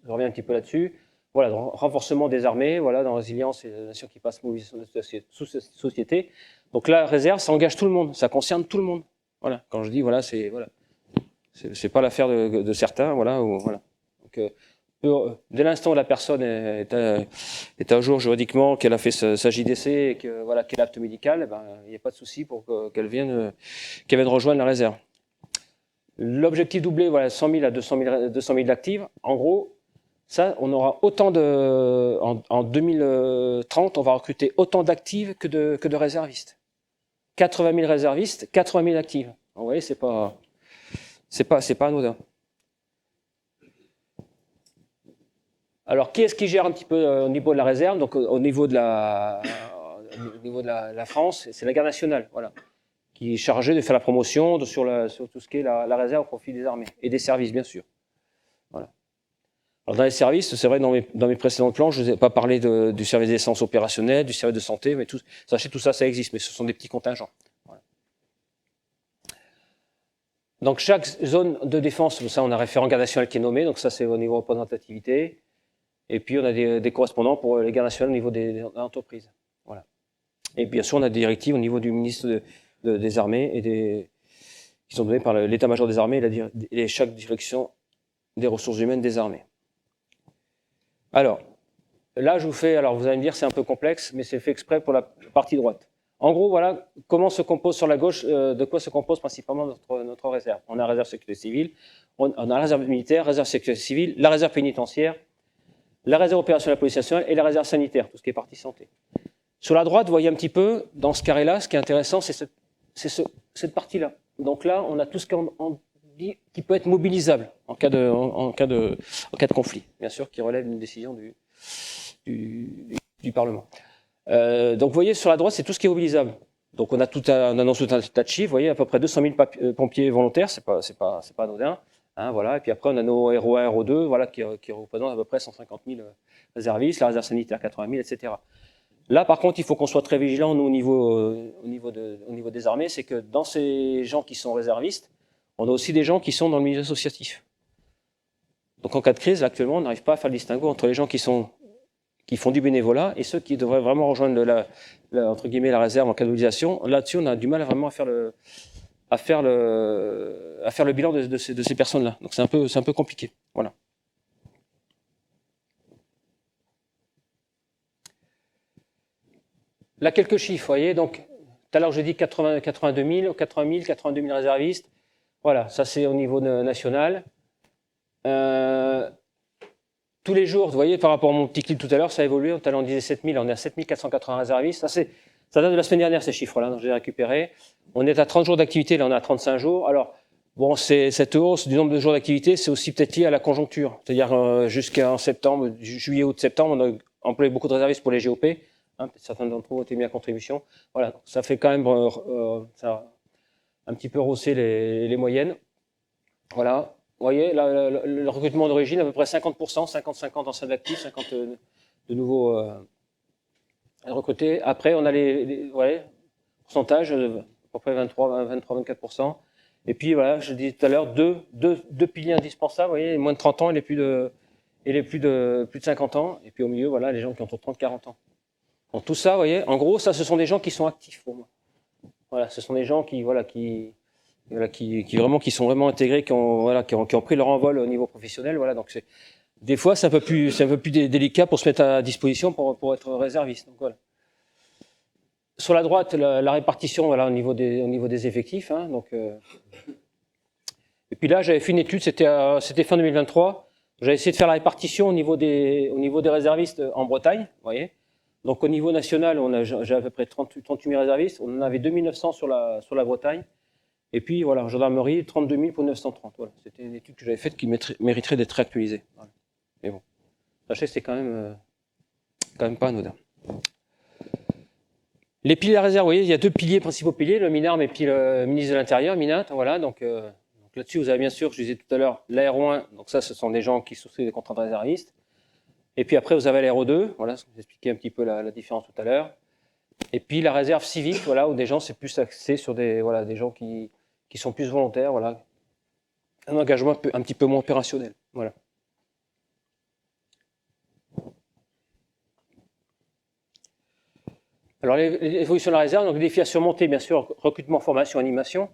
un petit peu là-dessus. Voilà, renforcement des armées, voilà, dans la résilience et la nation qui passe mobilisation de la société. Donc la réserve, ça engage tout le monde, ça concerne tout le monde. Voilà, quand je dis voilà, c'est pas l'affaire de certains, voilà. Voilà. Donc, dès l'instant où la personne est à jour juridiquement, qu'elle a fait sa JDC et que voilà, qu'elle est apte médical, ben, il n'y a pas de souci pour qu'elle vienne rejoindre la réserve. L'objectif doublé, voilà, 100 000 à 200 000 actifs. En gros, ça, on aura autant en 2030, on va recruter autant d'actifs que de réservistes. 80 000 réservistes, 80 000 actifs. Vous voyez, c'est pas anodin. Alors, qui est-ce qui gère un petit peu au niveau de la réserve? Donc, au niveau de la France, c'est la garde nationale, voilà, qui est chargée de faire la promotion sur tout ce qui est la réserve au profit des armées et des services, bien sûr. Voilà. Alors, dans les services, c'est vrai, dans mes précédents plans, je ne vous ai pas parlé du service d'essence opérationnel, du service de santé, mais sachez, tout ça, ça existe, mais ce sont des petits contingents. Voilà. Donc, chaque zone de défense, ça, on a un référent garde nationale qui est nommé, donc ça, c'est au niveau représentativité. Et puis, on a des correspondants pour les gardes nationales au niveau des entreprises. Voilà. Et bien sûr, on a des directives au niveau du ministre des Armées qui sont données par l'état-major des armées et chaque direction des ressources humaines des armées. Alors, là, vous allez me dire, c'est un peu complexe, mais c'est fait exprès pour la partie droite. En gros, voilà, comment se compose sur la gauche, de quoi se compose principalement notre réserve. On a la réserve sécurité civile, on a la réserve militaire, réserve sécurité civile, la réserve pénitentiaire, la réserve opérationnelle de la police nationale et la réserve sanitaire, tout ce qui est partie santé. Sur la droite, vous voyez un petit peu, dans ce carré-là, ce qui est intéressant, c'est cette partie-là. Donc là, on a tout ce qu'on dit qui peut être mobilisable en cas de conflit, bien sûr, qui relève d'une décision du Parlement. Donc vous voyez, sur la droite, c'est tout ce qui est mobilisable. Donc on annonce tout un tas de chiffres, vous voyez, à peu près 200 000 pompiers volontaires, c'est pas anodin. Hein, voilà. Et puis après, on a nos RO1, RO2, voilà, qui représentent à peu près 150 000 réservistes, la réserve sanitaire 80 000, etc. Là, par contre, il faut qu'on soit très vigilant au niveau des armées, c'est que dans ces gens qui sont réservistes, on a aussi des gens qui sont dans le milieu associatif. Donc en cas de crise, actuellement, on n'arrive pas à faire le distinguo entre les gens qui font du bénévolat et ceux qui devraient vraiment rejoindre entre guillemets la réserve en cas de mobilisation. Là-dessus, on a du mal à faire le bilan de ces personnes-là. Donc c'est un peu compliqué. Voilà. Là, quelques chiffres, vous voyez. Donc, tout à l'heure, j'ai dit 82 000 réservistes. Voilà, ça c'est au niveau national. 80 tous les jours, vous voyez, par rapport à mon petit clip tout à l'heure, ça a évolué. Tout à l'heure, on disait 7000, on est à 7480 réservistes. Ça date de la semaine dernière, ces chiffres-là, donc j'ai récupéré. On est à 30 jours d'activité, là, on est à 35 jours. Alors, bon, cette hausse du nombre de jours d'activité, c'est aussi peut-être lié à la conjoncture. C'est-à-dire, jusqu'en septembre, juillet, août, septembre, on a employé beaucoup de réservistes pour les GOP. Hein, certains d'entre vous ont été mis à contribution. Voilà, ça fait quand même ça a un petit peu rehaussé les moyennes. Voilà. Vous voyez, là, le recrutement d'origine, à peu près 50%, 50-50 anciens d'actifs, 50 de nouveaux recrutés. Après, on a les pourcentages, à peu près 23-24%. Et puis, voilà, je disais tout à l'heure, deux piliers indispensables, vous voyez, les moins de 30 ans et les plus de 50 ans. Et puis, au milieu, voilà, les gens qui ont entre 30 et 40 ans. Donc, tout ça, vous voyez, en gros, ça, ce sont des gens qui sont actifs pour moi. Voilà, ce sont des gens qui sont vraiment intégrés, qui ont pris leur envol au niveau professionnel. Voilà, donc des fois, c'est un peu plus délicat pour se mettre à disposition pour être réserviste. Donc, voilà. Sur la droite, la répartition, voilà, au niveau des effectifs. Hein, donc, et puis là, j'avais fait une étude, c'était fin 2023. J'avais essayé de faire la répartition au niveau des réservistes en Bretagne, vous voyez. Donc au niveau national, j'ai à peu près 38 000 réservistes. On en avait 2900 sur la Bretagne. Et puis voilà, en gendarmerie, 32 000 pour 930. Voilà. C'était une étude que j'avais faite qui mériterait d'être réactualisée. Voilà. Mais bon, sachez que c'est quand même pas anodin. Les piliers de la réserve, vous voyez, il y a deux piliers, principaux piliers, le MINARM et puis le ministre de l'Intérieur, MINAT. Voilà, donc là-dessus, vous avez bien sûr, je disais tout à l'heure, l'AR1. Donc ça, ce sont des gens qui souscrivent des contrats de réservistes. Et puis après, vous avez l'ARO2. Voilà, je vous expliquais un petit peu la différence tout à l'heure. Et puis la réserve civique, voilà, où des gens, c'est plus axé sur des gens qui sont plus volontaires, voilà. Un engagement un petit peu moins opérationnel. Voilà. Alors, l'évolution de la réserve, donc les défis à surmonter, bien sûr, recrutement, formation, animation.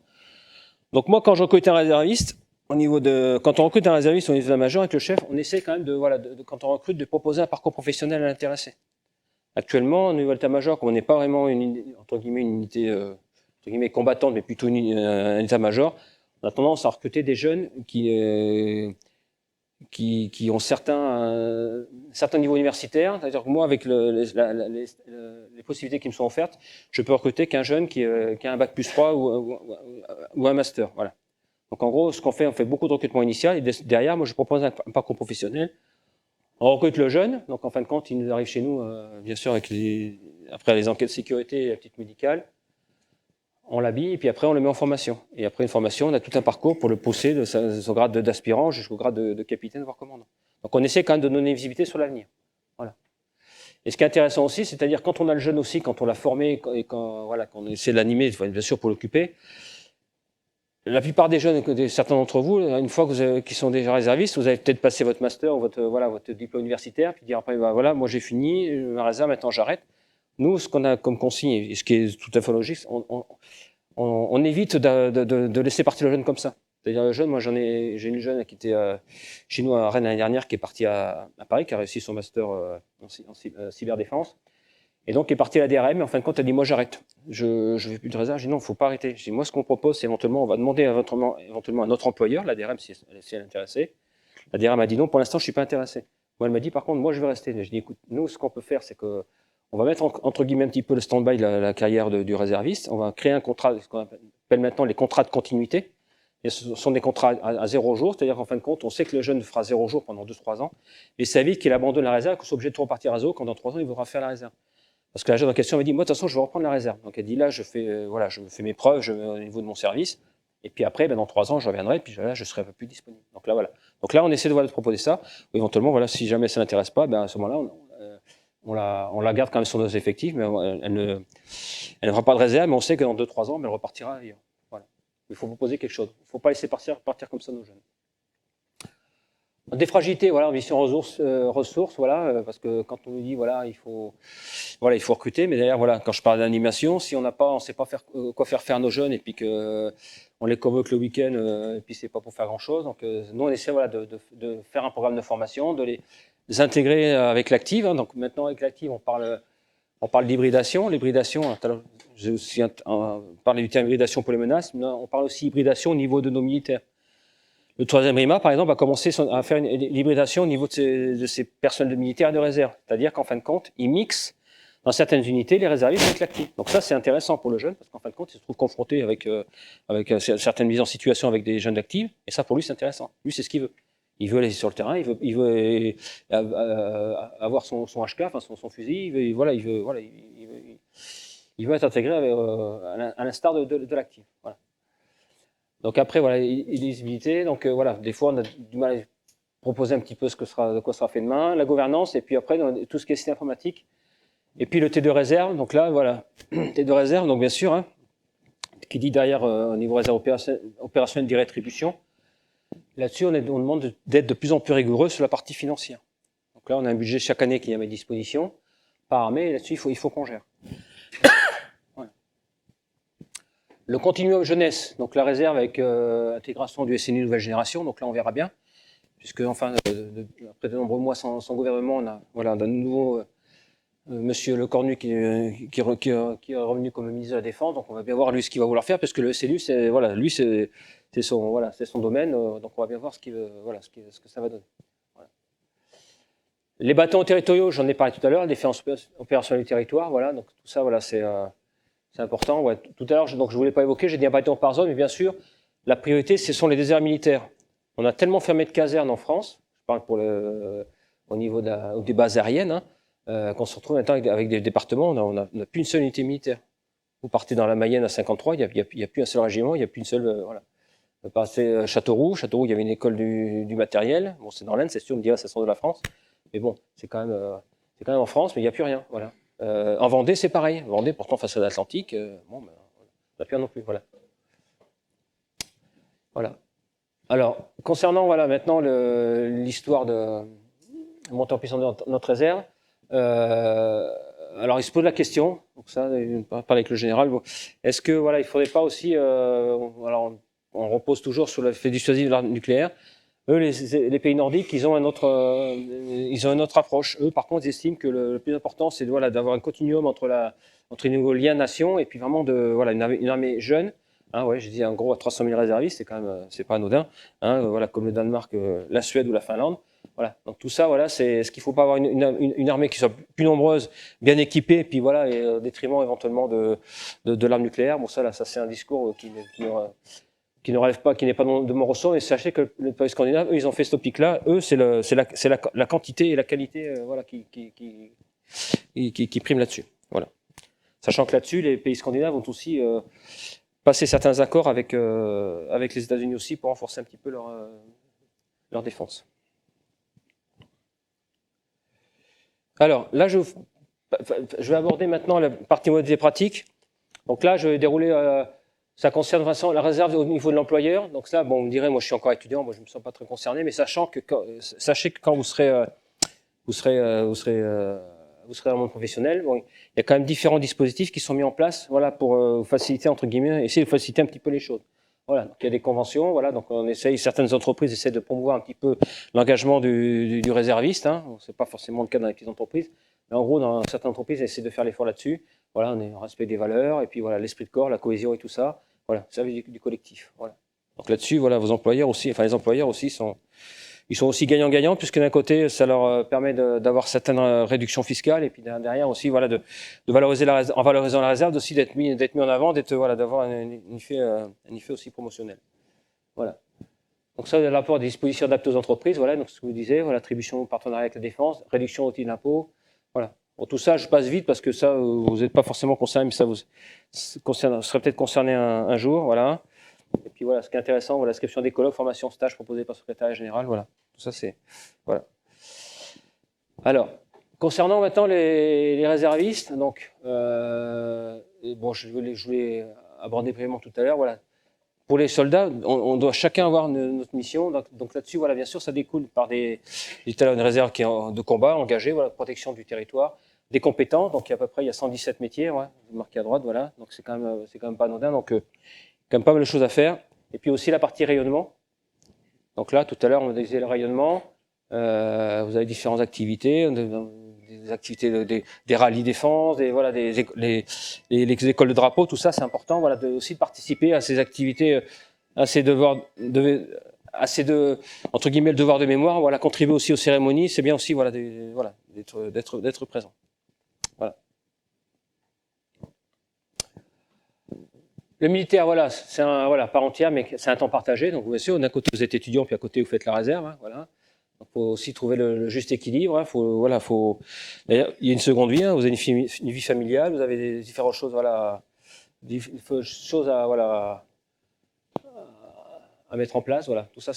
Donc, moi, quand je recrute un réserviste, quand on recrute un réserviste au niveau de la major avec le chef, on essaie quand même quand on recrute, de proposer un parcours professionnel à l'intéressé. Actuellement, au niveau de l'état-major, comme on n'est pas vraiment une unité entre guillemets combattante, mais plutôt un état-major, on a tendance à recruter des jeunes qui ont certains niveaux universitaires. C'est-à-dire que moi, avec les possibilités qui me sont offertes, je peux recruter qu'un jeune qui a un bac plus 3 ou un master. Voilà. Donc en gros, ce qu'on fait, on fait beaucoup de recrutement initial, et derrière, moi, je propose un parcours professionnel. On recrute le jeune, donc en fin de compte, il nous arrive chez nous, bien sûr, après les enquêtes de sécurité et la petite médicale. On l'habille et puis après on le met en formation. Et après une formation, on a tout un parcours pour le pousser de son grade d'aspirant jusqu'au grade de capitaine, voire commandant. Donc on essaie quand même de donner une visibilité sur l'avenir. Voilà. Et ce qui est intéressant aussi, c'est-à-dire quand on a le jeune aussi, quand on l'a formé et quand on essaie de l'animer, bien sûr pour l'occuper, la plupart des jeunes, certains d'entre vous, une fois qui sont déjà réservistes, vous avez peut-être passé votre master ou votre diplôme universitaire, puis dire après, voilà, moi j'ai fini, ma réserve, maintenant j'arrête. Nous, ce qu'on a comme consigne, et ce qui est tout à fait logique, on évite de laisser partir le jeune comme ça. C'est-à-dire le jeune, moi j'ai une jeune qui était chez nous à Rennes l'année dernière, qui est partie à Paris, qui a réussi son master en cyberdéfense, et donc qui est partie à la DRM, et en fin de compte, elle dit moi j'arrête, je ne fais plus de réserve. Je dis non, il ne faut pas arrêter. Je dis moi ce qu'on propose, c'est éventuellement, on va demander éventuellement à notre employeur, la DRM si elle est intéressée. La DRM a dit non, pour l'instant je ne suis pas intéressé. Moi elle m'a dit par contre, moi je vais rester. Je dis écoute, nous ce qu'on peut faire, c'est que on va mettre entre guillemets un petit peu le stand-by de la carrière du réserviste. On va créer un contrat, ce qu'on appelle maintenant les contrats de continuité. Et ce sont des contrats à 0 jour, c'est-à-dire qu'en fin de compte, on sait que le jeune fera 0 jour pendant 2-3 ans, et ça évite qu'il abandonne la réserve, qu'il soit obligé de repartir à 0 quand dans 3 ans, il voudra faire la réserve. Parce que la jeune en question m'a dit, moi de toute façon, je vais reprendre la réserve. Donc elle dit, là, je fais mes preuves au niveau de mon service, et puis après, dans 3 ans, je reviendrai, et puis là, je serai un peu plus disponible. Donc là, voilà. Donc là, on essaie de proposer ça. Ou éventuellement, voilà, si jamais ça n'intéresse pas, à ce moment-là, on la garde quand même sur nos effectifs, mais elle ne fera pas de réserve, mais on sait que dans 2-3 ans, elle repartira ailleurs. Voilà. Il faut proposer quelque chose. Il ne faut pas laisser partir comme ça nos jeunes. Des fragilités, voilà, mission ressources, voilà, parce que quand on nous dit, voilà, il faut recruter, mais d'ailleurs, voilà, quand je parle d'animation, si on ne sait pas quoi faire nos jeunes, et puis on les convoque le week-end, et puis c'est pas pour faire grand-chose, donc nous on essaie, voilà, de faire un programme de formation, de les intégrer avec l'active. Hein. Donc maintenant avec l'active, on parle d'hybridation. L'hybridation, j'ai aussi parlé du terme hybridation pour les menaces, mais on parle aussi d'hybridation au niveau de nos militaires. Le 3e RIMA, par exemple, va commencer à faire l'hybridation au niveau de ses personnels militaires et de réserve. C'est-à-dire qu'en fin de compte, il mixe dans certaines unités les réservistes avec l'actif. Donc ça, c'est intéressant pour le jeune, parce qu'en fin de compte, il se trouve confronté avec certaines mises en situation avec des jeunes actifs, et ça, pour lui, c'est intéressant. Lui, c'est ce qu'il veut. Il veut aller sur le terrain, il veut avoir son HK, enfin son fusil, il veut être intégré à l'instar de l'actif. Voilà. Donc après, voilà, l'éligibilité. Donc voilà, des fois, on a du mal à proposer un petit peu de quoi sera fait demain, la gouvernance, et puis après, tout ce qui est système informatique. Et puis le T2 réserve, donc là, voilà, T2 réserve, donc bien sûr, hein, qui dit derrière, au niveau réserve opérationnelle, dit rétribution. Là-dessus, on demande d'être de plus en plus rigoureux sur la partie financière. Donc là, on a un budget chaque année qui est à mes dispositions, par armée, et là-dessus, il faut qu'on gère. Voilà. Le continuum jeunesse, donc la réserve avec intégration du SNU nouvelle génération, donc là, on verra bien, puisque enfin, après de nombreux mois sans gouvernement, on a de nouveau Monsieur Lecornu qui est revenu comme ministre de la Défense, donc on va bien voir lui ce qu'il va vouloir faire, parce que le SNU, c'est son domaine, donc on va bien voir ce que ça va donner. Voilà. Les bâtons territoriaux, j'en ai parlé tout à l'heure, défense opérationnelle du territoire, voilà, donc tout ça, voilà, c'est important. Ouais. Tout à l'heure, donc je voulais pas évoquer, j'ai dit un bâton par zone, mais bien sûr, la priorité, ce sont les déserts militaires. On a tellement fermé de casernes en France, je parle au niveau des bases aériennes, hein, qu'on se retrouve maintenant avec des départements, on n'a plus une seule unité militaire. Vous partez dans la Mayenne à 53, il n'y a plus un seul régiment, il n'y a plus une seule. Voilà. Vous passez Châteauroux, il y avait une école du matériel. Bon, c'est dans l'Aisne, c'est sûr, on me dirait ça sort de la France. Mais bon, c'est quand même en France, mais il n'y a plus rien. Voilà. En Vendée, c'est pareil. Vendée, pourtant, face à l'Atlantique, on n'a plus rien non plus. Voilà. Voilà. Alors, concernant maintenant l'histoire de monter en puissance de notre réserve, alors il se pose la question, donc ça, on parle avec le général, est-ce que il ne faudrait pas aussi, alors on repose toujours sur le fait dissuasif de l'arme nucléaire. Eux, les pays nordiques, ils ont une autre approche. Eux, par contre, ils estiment que le plus important, c'est d'avoir un continuum entre le niveau lien-nation et puis vraiment une armée jeune. Hein, ouais, je dis en gros à 300 000 réservistes, c'est quand même, c'est pas anodin. Hein, comme le Danemark, la Suède ou la Finlande. Voilà. Donc tout ça, c'est ce qu'il faut pas avoir une armée qui soit plus nombreuse, bien équipée, et puis et au détriment éventuellement de l'arme nucléaire. Bon, ça c'est un discours qui ne relève pas, qui n'est pas de mon ressort. Et sachez que les pays scandinaves, eux, ils ont fait ce topic-là. Eux, c'est la quantité et la qualité, qui priment là-dessus. Voilà. Sachant que là-dessus, les pays scandinaves ont aussi passé certains accords avec les États-Unis aussi pour renforcer un petit peu leur défense. Alors là, je vais aborder maintenant la partie modalité pratique. Donc là, je vais dérouler. Ça concerne la réserve au niveau de l'employeur. Donc ça, bon, on me dirait, moi, je suis encore étudiant, moi, je ne me sens pas très concerné, mais sachez que quand vous serez dans le monde professionnel, bon, il y a quand même différents dispositifs qui sont mis en place, pour vous faciliter entre guillemets, essayer de faciliter un petit peu les choses. Voilà, donc il y a des conventions, donc certaines entreprises essaient de promouvoir un petit peu l'engagement du réserviste. Hein. C'est pas forcément le cas dans les petites entreprises, mais en gros, dans certaines entreprises, elles essaient de faire l'effort là-dessus. Voilà, on est en respect des valeurs, et puis l'esprit de corps, la cohésion et tout ça. Voilà, ça veut dire du collectif. Voilà. Donc là-dessus, vos employeurs aussi, les employeurs aussi sont gagnants-gagnants, puisque d'un côté, ça leur permet d'avoir certaines réductions fiscales, et puis derrière aussi, de valoriser en valorisant la réserve, aussi d'être mis en avant, d'avoir un effet aussi promotionnel. Voilà. Donc ça, l'apport des dispositions adaptées aux entreprises, donc ce que vous disiez, attribution au partenariat avec la défense, réduction outil d'impôt, voilà. Bon, tout ça, je passe vite parce que ça, vous n'êtes pas forcément concerné, mais ça vous serez peut-être concerné un jour, voilà. Et puis ce qui est intéressant, l'inscription des colloques, formation, stage proposés par le secrétariat général, voilà. Tout ça, c'est voilà. Alors, concernant maintenant les réservistes, donc je voulais aborder brièvement tout à l'heure, voilà. Pour les soldats, on doit chacun avoir notre mission. Donc là-dessus, bien sûr, ça découle par une réserve qui est de combat, engagée, protection du territoire, des compétences. Donc il y a 117 métiers, marqué à droite, voilà. Donc c'est quand même pas anodin. Donc quand même pas mal de choses à faire. Et puis aussi la partie rayonnement. Donc là, tout à l'heure, on disait le rayonnement. Vous avez différentes activités, des activités des rallyes défense, les écoles de drapeau, tout ça, c'est important. Aussi de participer à ces activités, à ces devoirs, assez de, entre guillemets, le devoir de mémoire, voilà, contribuer aussi aux cérémonies, c'est bien aussi, voilà, voilà, d'être présent. Voilà. Le militaire, voilà, c'est un, voilà, part entière, mais c'est un temps partagé. Donc, bien sûr, d'un côté, vous êtes étudiant, puis à côté, vous faites la réserve, hein, voilà. Il faut aussi trouver le juste équilibre. Hein, voilà, d'ailleurs, il y a une seconde vie. Hein, vous avez une vie familiale, vous avez des différentes choses, voilà, choses à, voilà, à mettre en place. Voilà, tout ça,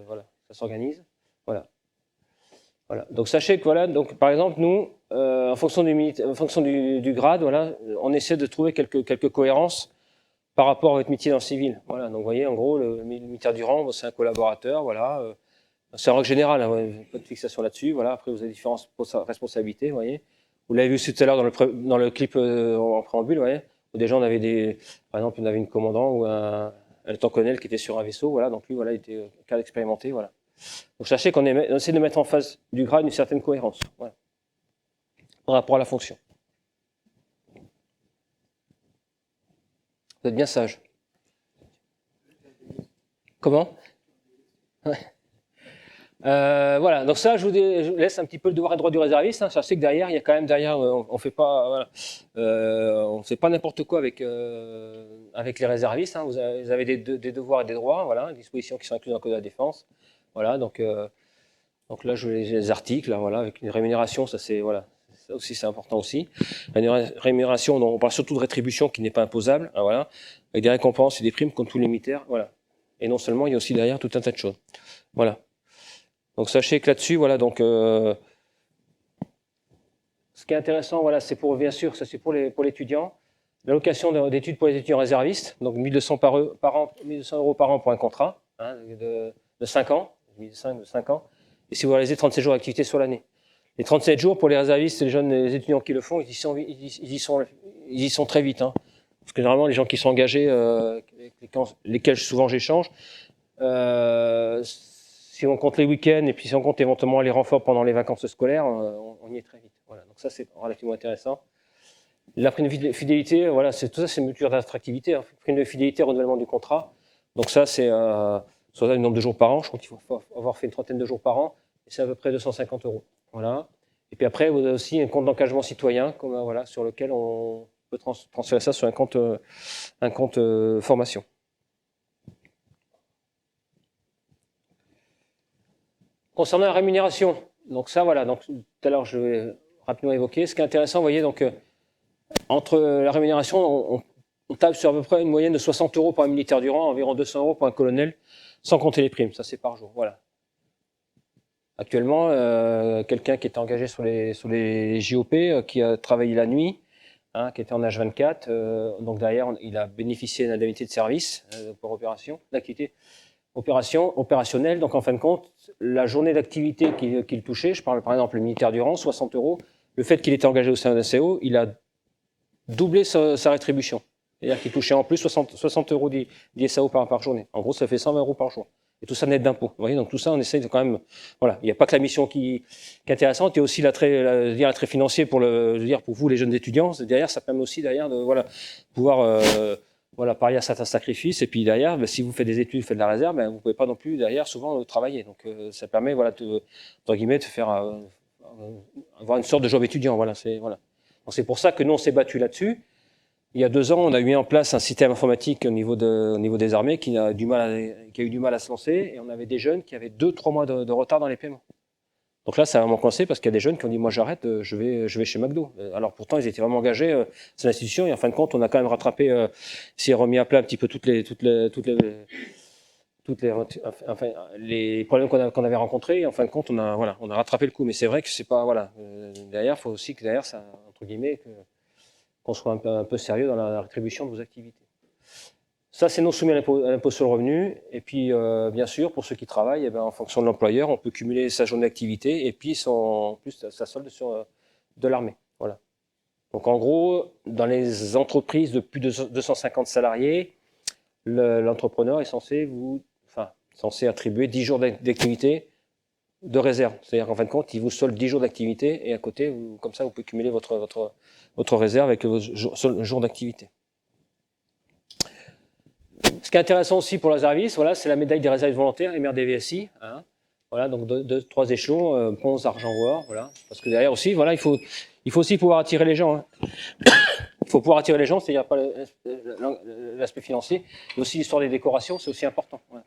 voilà, ça s'organise. Voilà. Voilà. Donc sachez que voilà, donc par exemple nous, en fonction du grade, voilà, on essaie de trouver quelques cohérences par rapport à votre métier dans le civil. Voilà. Donc vous voyez, en gros, le militaire du rang, c'est un collaborateur. Voilà. C'est en règle générale, hein, pas de fixation là-dessus. Voilà. Après, vous avez différentes responsabilités. Vous voyez. Vous l'avez vu tout à l'heure dans le clip en préambule. Vous voyez, où déjà on avait par exemple, on avait une commandant ou un lieutenant-colonel qui était sur un vaisseau. Voilà. Donc lui, voilà, il était cadre expérimenté. Voilà. Donc sachez qu'on essaie de mettre en face du grade une certaine cohérence, voilà, par rapport à la fonction. Vous êtes bien sage. Comment? Ouais. Voilà, donc ça, je vous laisse un petit peu le devoir et le droit du réserviste. Hein. Sachez que derrière, il y a quand même on fait pas, voilà, on fait pas n'importe quoi avec les réservistes. Hein. Vous avez des devoirs et des droits, voilà, des dispositions qui sont incluses dans le code de la défense. Voilà, donc là, je les articles, là, voilà, avec une rémunération, ça c'est voilà, ça aussi c'est important aussi. Une rémunération, on parle surtout de rétribution qui n'est pas imposable, hein, voilà, avec des récompenses et des primes comme tous les militaires, voilà. Et non seulement, il y a aussi derrière tout un tas de choses, voilà. Donc sachez que là-dessus, voilà, donc ce qui est intéressant, voilà, c'est pour bien sûr, ça c'est pour l'étudiant, l'allocation d'études pour les étudiants réservistes, donc 1200 par an, 1200 € par an pour un contrat hein, de 5 ans, 5 ans. Et si vous réalisez 37 jours d'activité sur l'année. Les 37 jours, pour les réservistes et les jeunes les étudiants qui le font, ils y sont très vite. Hein. Parce que généralement, les gens qui sont engagés, avec lesquels souvent j'échange, si on compte les week-ends et puis si on compte éventuellement les renforts pendant les vacances scolaires, on y est très vite. Voilà. Donc ça, c'est relativement intéressant. La prime de fidélité, voilà, tout ça, c'est une mesure d'attractivité. Hein. Prime de fidélité, renouvellement du contrat. Donc ça, c'est sur le nombre de jours par an. Je crois qu'il faut avoir fait une trentaine de jours par an. Et c'est à peu près 250 €. Voilà. Et puis après, vous avez aussi un compte d'engagement citoyen, voilà, sur lequel on peut transférer ça sur un compte formation. Concernant la rémunération, donc ça, voilà, donc tout à l'heure, je vais rapidement évoquer. Ce qui est intéressant, vous voyez, donc entre la rémunération, on tape sur à peu près une moyenne de 60 € pour un militaire du rang, environ 200 € pour un colonel, sans compter les primes. Ça, c'est par jour. Voilà. Actuellement, quelqu'un qui était engagé sur les JOP, qui a travaillé la nuit, hein, qui était en H24, donc derrière, il a bénéficié d'une indemnité de service pour d'activité opérationnelle. Donc en fin de compte, la journée d'activité qu'il touchait, je parle par exemple le militaire du rang, 60 €, le fait qu'il était engagé au sein d'un CO, il a doublé sa rétribution. C'est-à-dire qu'il touchait en plus 60 € d'ISAO par journée. En gros, ça fait 120 € par jour. Et tout ça net d'impôts. Vous voyez, donc tout ça, on essaye de quand même. Voilà, il n'y a pas que la mission qui est intéressante, il y a aussi l'attrait financier pour vous, les jeunes étudiants. Derrière, ça permet aussi derrière de pouvoir parier à certains sacrifices. Et puis derrière, si vous faites des études, vous faites de la réserve, vous ne pouvez pas non plus derrière souvent travailler. Donc ça permet entre guillemets de faire avoir une sorte de job étudiant. Voilà. Donc c'est pour ça que nous on s'est battu là-dessus. Il y a 2 ans, on a mis en place un système informatique au niveau des armées qui a eu du mal à se lancer, et on avait des jeunes qui avaient 2-3 mois de retard dans les paiements. Donc là, ça a vraiment coincé parce qu'il y a des jeunes qui ont dit moi j'arrête, je vais chez McDo. Alors pourtant, ils étales vraiment engagés, c'est l'institution, et en fin de compte, on a quand même rattrapé, s'est remis à plat un petit peu les problèmes qu'on avait rencontrés, et en fin de compte, on a rattrapé le coup. Mais c'est vrai que c'est pas derrière, il faut aussi que derrière, ça entre guillemets qu'on soit un peu sérieux dans la rétribution de vos activités. Ça, c'est non soumis à l'impôt sur le revenu. Et puis, bien sûr, pour ceux qui travaillent, en fonction de l'employeur, on peut cumuler sa journée d'activité et puis sa solde sur de l'armée. Voilà. Donc, en gros, dans les entreprises de plus de 250 salariés, l'entrepreneur est censé attribuer 10 jours d'activité de réserve. C'est-à-dire qu'en fin de compte, il vous solde 10 jours d'activité et à côté, comme ça, vous pouvez cumuler votre réserve avec vos jours d'activité. Ce qui est intéressant aussi pour les réservistes, voilà, c'est la médaille des réservistes volontaires, MRDVSI. Hein. Voilà, donc 3 échelons, bronze, argent ou or. Voilà. Parce que derrière aussi, voilà, il faut aussi pouvoir attirer les gens. Hein. Il faut pouvoir attirer les gens, c'est-à-dire pas l'aspect financier, mais aussi l'histoire des décorations, c'est aussi important. Voilà.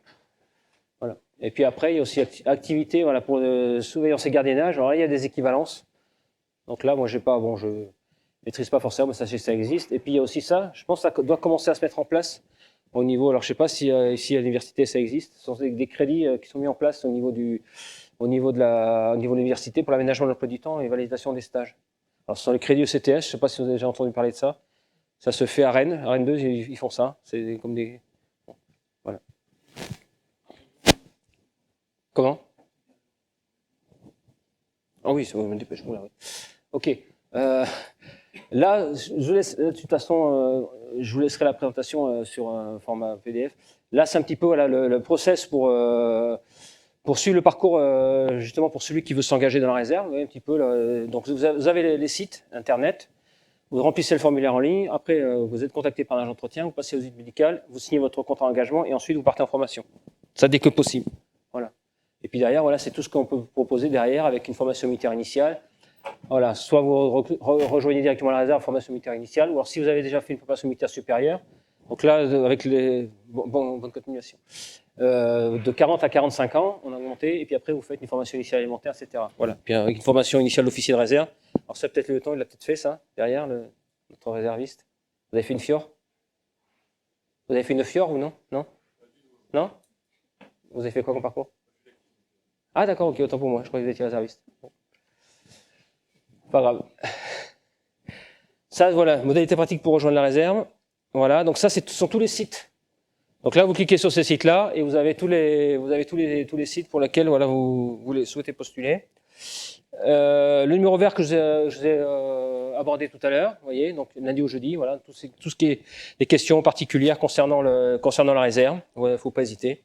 Voilà. Et puis après, il y a aussi activité voilà, pour surveillance et gardiennage. Alors là, il y a des équivalences. Donc là, moi, je maîtrise pas forcément, mais ça existe. Et puis il y a aussi ça, je pense que ça doit commencer à se mettre en place au niveau, alors je sais pas si ici à l'université ça existe, ce sont des crédits qui sont mis en place au niveau de l'université pour l'aménagement de l'emploi du temps et validation des stages. Alors ce sont les crédits ECTS, je sais pas si vous avez déjà entendu parler de ça. Ça se fait à Rennes 2, ils font ça. C'est comme des... Bon, voilà. Comment? Ah oui, ça me dépêche. Oui. Ok. Là, de toute façon, je vous laisserai la présentation sur un format PDF. Là, c'est un petit peu voilà, le process pour suivre le parcours, justement pour celui qui veut s'engager dans la réserve. Vous voyez un petit peu, là, donc vous avez les sites internet, vous remplissez le formulaire en ligne, après vous êtes contacté par un agent d'entretien, vous passez aux visites médicales, vous signez votre contrat d'engagement et ensuite vous partez en formation. Ça dès que possible. Voilà. Et puis derrière, voilà, c'est tout ce qu'on peut vous proposer derrière avec une formation militaire initiale. Voilà, soit vous rejoignez directement la réserve, formation militaire initiale, ou alors si vous avez déjà fait une formation militaire supérieure, donc là, avec les bonne continuation, de 40 à 45 ans, on a augmenté, et puis après vous faites une formation initiale élémentaire, etc. Voilà, puis avec une formation initiale d'officier de réserve. Alors ça peut-être le temps, il l'a peut-être fait ça, derrière, notre réserviste. Vous avez fait une FIOR? Vous avez fait une FIOR ou non? Non? Non? Vous avez fait quoi comme parcours? Ah d'accord, ok, autant pour moi, je croyais que vous étiez réserviste. Bon. Pas grave. Ça, voilà, modalité pratique pour rejoindre la réserve. Voilà, donc ça, ce sont tous les sites. Donc là, vous cliquez sur ces sites-là et vous avez tous les sites pour lesquels voilà, vous souhaitez postuler. Le numéro vert que je vous ai abordé tout à l'heure, vous voyez, donc lundi au jeudi, voilà, tout ce qui est des questions particulières concernant la réserve. Il ne faut pas hésiter.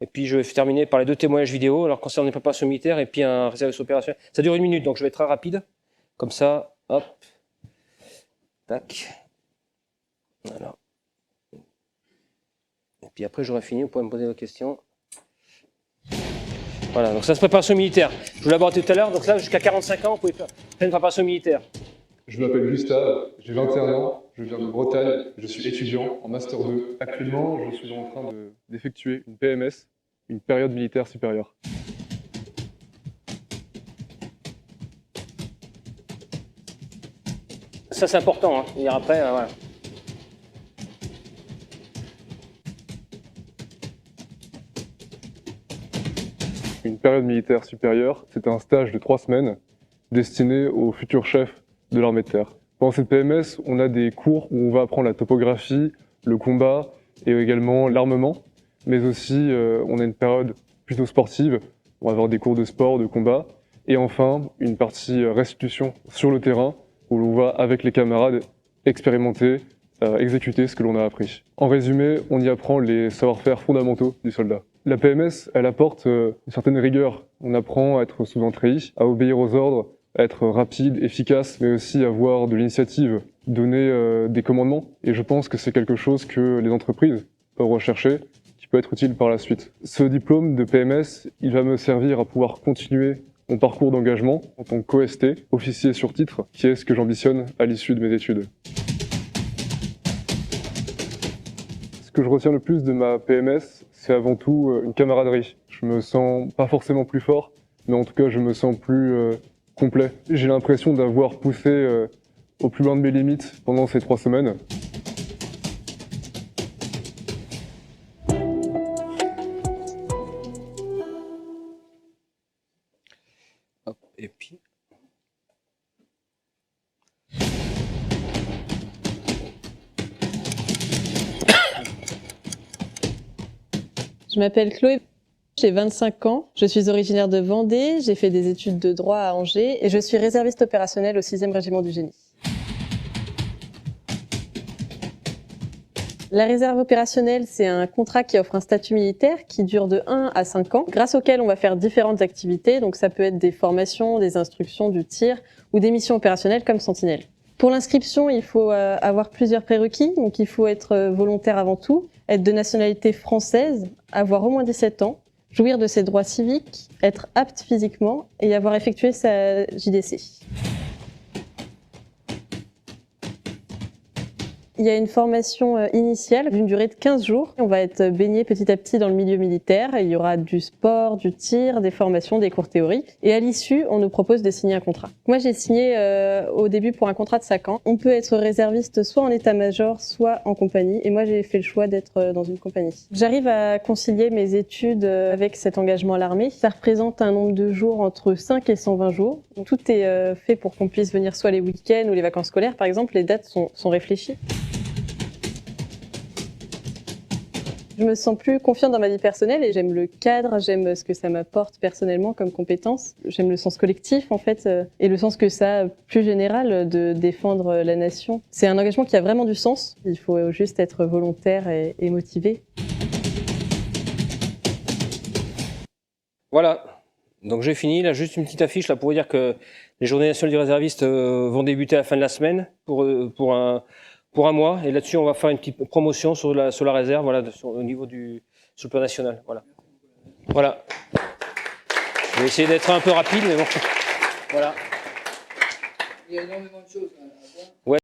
Et puis je vais terminer par les 2 témoignages vidéo, alors concernant les préparations militaires et puis un réserviste opérationnel. Ça dure 1 minute, donc je vais être très rapide. Comme ça, hop, tac, voilà. Et puis après j'aurai fini, vous pouvez me poser vos questions. Voilà, donc ça se préparation militaire. Je vous l'ai abordé tout à l'heure, donc là jusqu'à 45 ans, vous pouvez faire une préparation militaire. Je m'appelle Gustave, j'ai 21 ans, je viens de Bretagne, je suis étudiant en Master 2. Actuellement, je suis en train d'effectuer une PMS, une période militaire supérieure. Ça c'est important, hein. Et après, voilà. Une période militaire supérieure, c'est un stage de 3 semaines destiné aux futurs chefs de l'armée de terre. Pendant cette PMS, on a des cours où on va apprendre la topographie, le combat et également l'armement, mais aussi on a une période plutôt sportive, on va avoir des cours de sport, de combat, et enfin une partie restitution sur le terrain où l'on va avec les camarades expérimenter, exécuter ce que l'on a appris. En résumé, on y apprend les savoir-faire fondamentaux du soldat. La PMS, elle apporte une certaine rigueur. On apprend à être sous entraillis, à obéir aux ordres, à être rapide, efficace, mais aussi à avoir de l'initiative, donner des commandements. Et je pense que c'est quelque chose que les entreprises peuvent rechercher, qui peut être utile par la suite. Ce diplôme de PMS, il va me servir à pouvoir continuer mon parcours d'engagement en tant qu'OST, officier sur titre, qui est ce que j'ambitionne à l'issue de mes études. Ce que je retiens le plus de ma PMS, c'est avant tout une camaraderie. Je me sens pas forcément plus fort, mais en tout cas je me sens plus complet. J'ai l'impression d'avoir poussé au plus loin de mes limites pendant ces 3 semaines. Hop, et puis... Je m'appelle Chloé, j'ai 25 ans, je suis originaire de Vendée, j'ai fait des études de droit à Angers et je suis réserviste opérationnelle au 6e régiment du génie. La réserve opérationnelle, c'est un contrat qui offre un statut militaire qui dure de 1 à 5 ans, grâce auquel on va faire différentes activités, donc ça peut être des formations, des instructions, du tir ou des missions opérationnelles comme Sentinelle. Pour l'inscription, il faut avoir plusieurs prérequis. Donc, il faut être volontaire avant tout, être de nationalité française, avoir au moins 17 ans, jouir de ses droits civiques, être apte physiquement et avoir effectué sa JDC. Il y a une formation initiale d'une durée de 15 jours. On va être baigné petit à petit dans le milieu militaire. Il y aura du sport, du tir, des formations, des cours théoriques. Et à l'issue, on nous propose de signer un contrat. Moi, j'ai signé au début pour un contrat de 5 ans. On peut être réserviste soit en état-major, soit en compagnie. Et moi, j'ai fait le choix d'être dans une compagnie. J'arrive à concilier mes études avec cet engagement à l'armée. Ça représente un nombre de jours entre 5 et 120 jours. Donc, tout est fait pour qu'on puisse venir soit les week-ends ou les vacances scolaires. Par exemple, les dates sont réfléchies. Je me sens plus confiante dans ma vie personnelle et j'aime le cadre, j'aime ce que ça m'apporte personnellement comme compétence. J'aime le sens collectif en fait et le sens que ça a plus général de défendre la nation. C'est un engagement qui a vraiment du sens. Il faut juste être volontaire et motivé. Voilà, donc j'ai fini. Là, juste une petite affiche là, pour vous dire que les Journées nationales du réserviste vont débuter à la fin de la semaine pour un mois. Et là-dessus, on va faire une petite promotion sur la réserve, voilà, au niveau sur le plan national. Voilà. Voilà. Je vais essayer d'être un peu rapide, mais bon. Voilà. Il y a énormément de choses à voir. Ouais.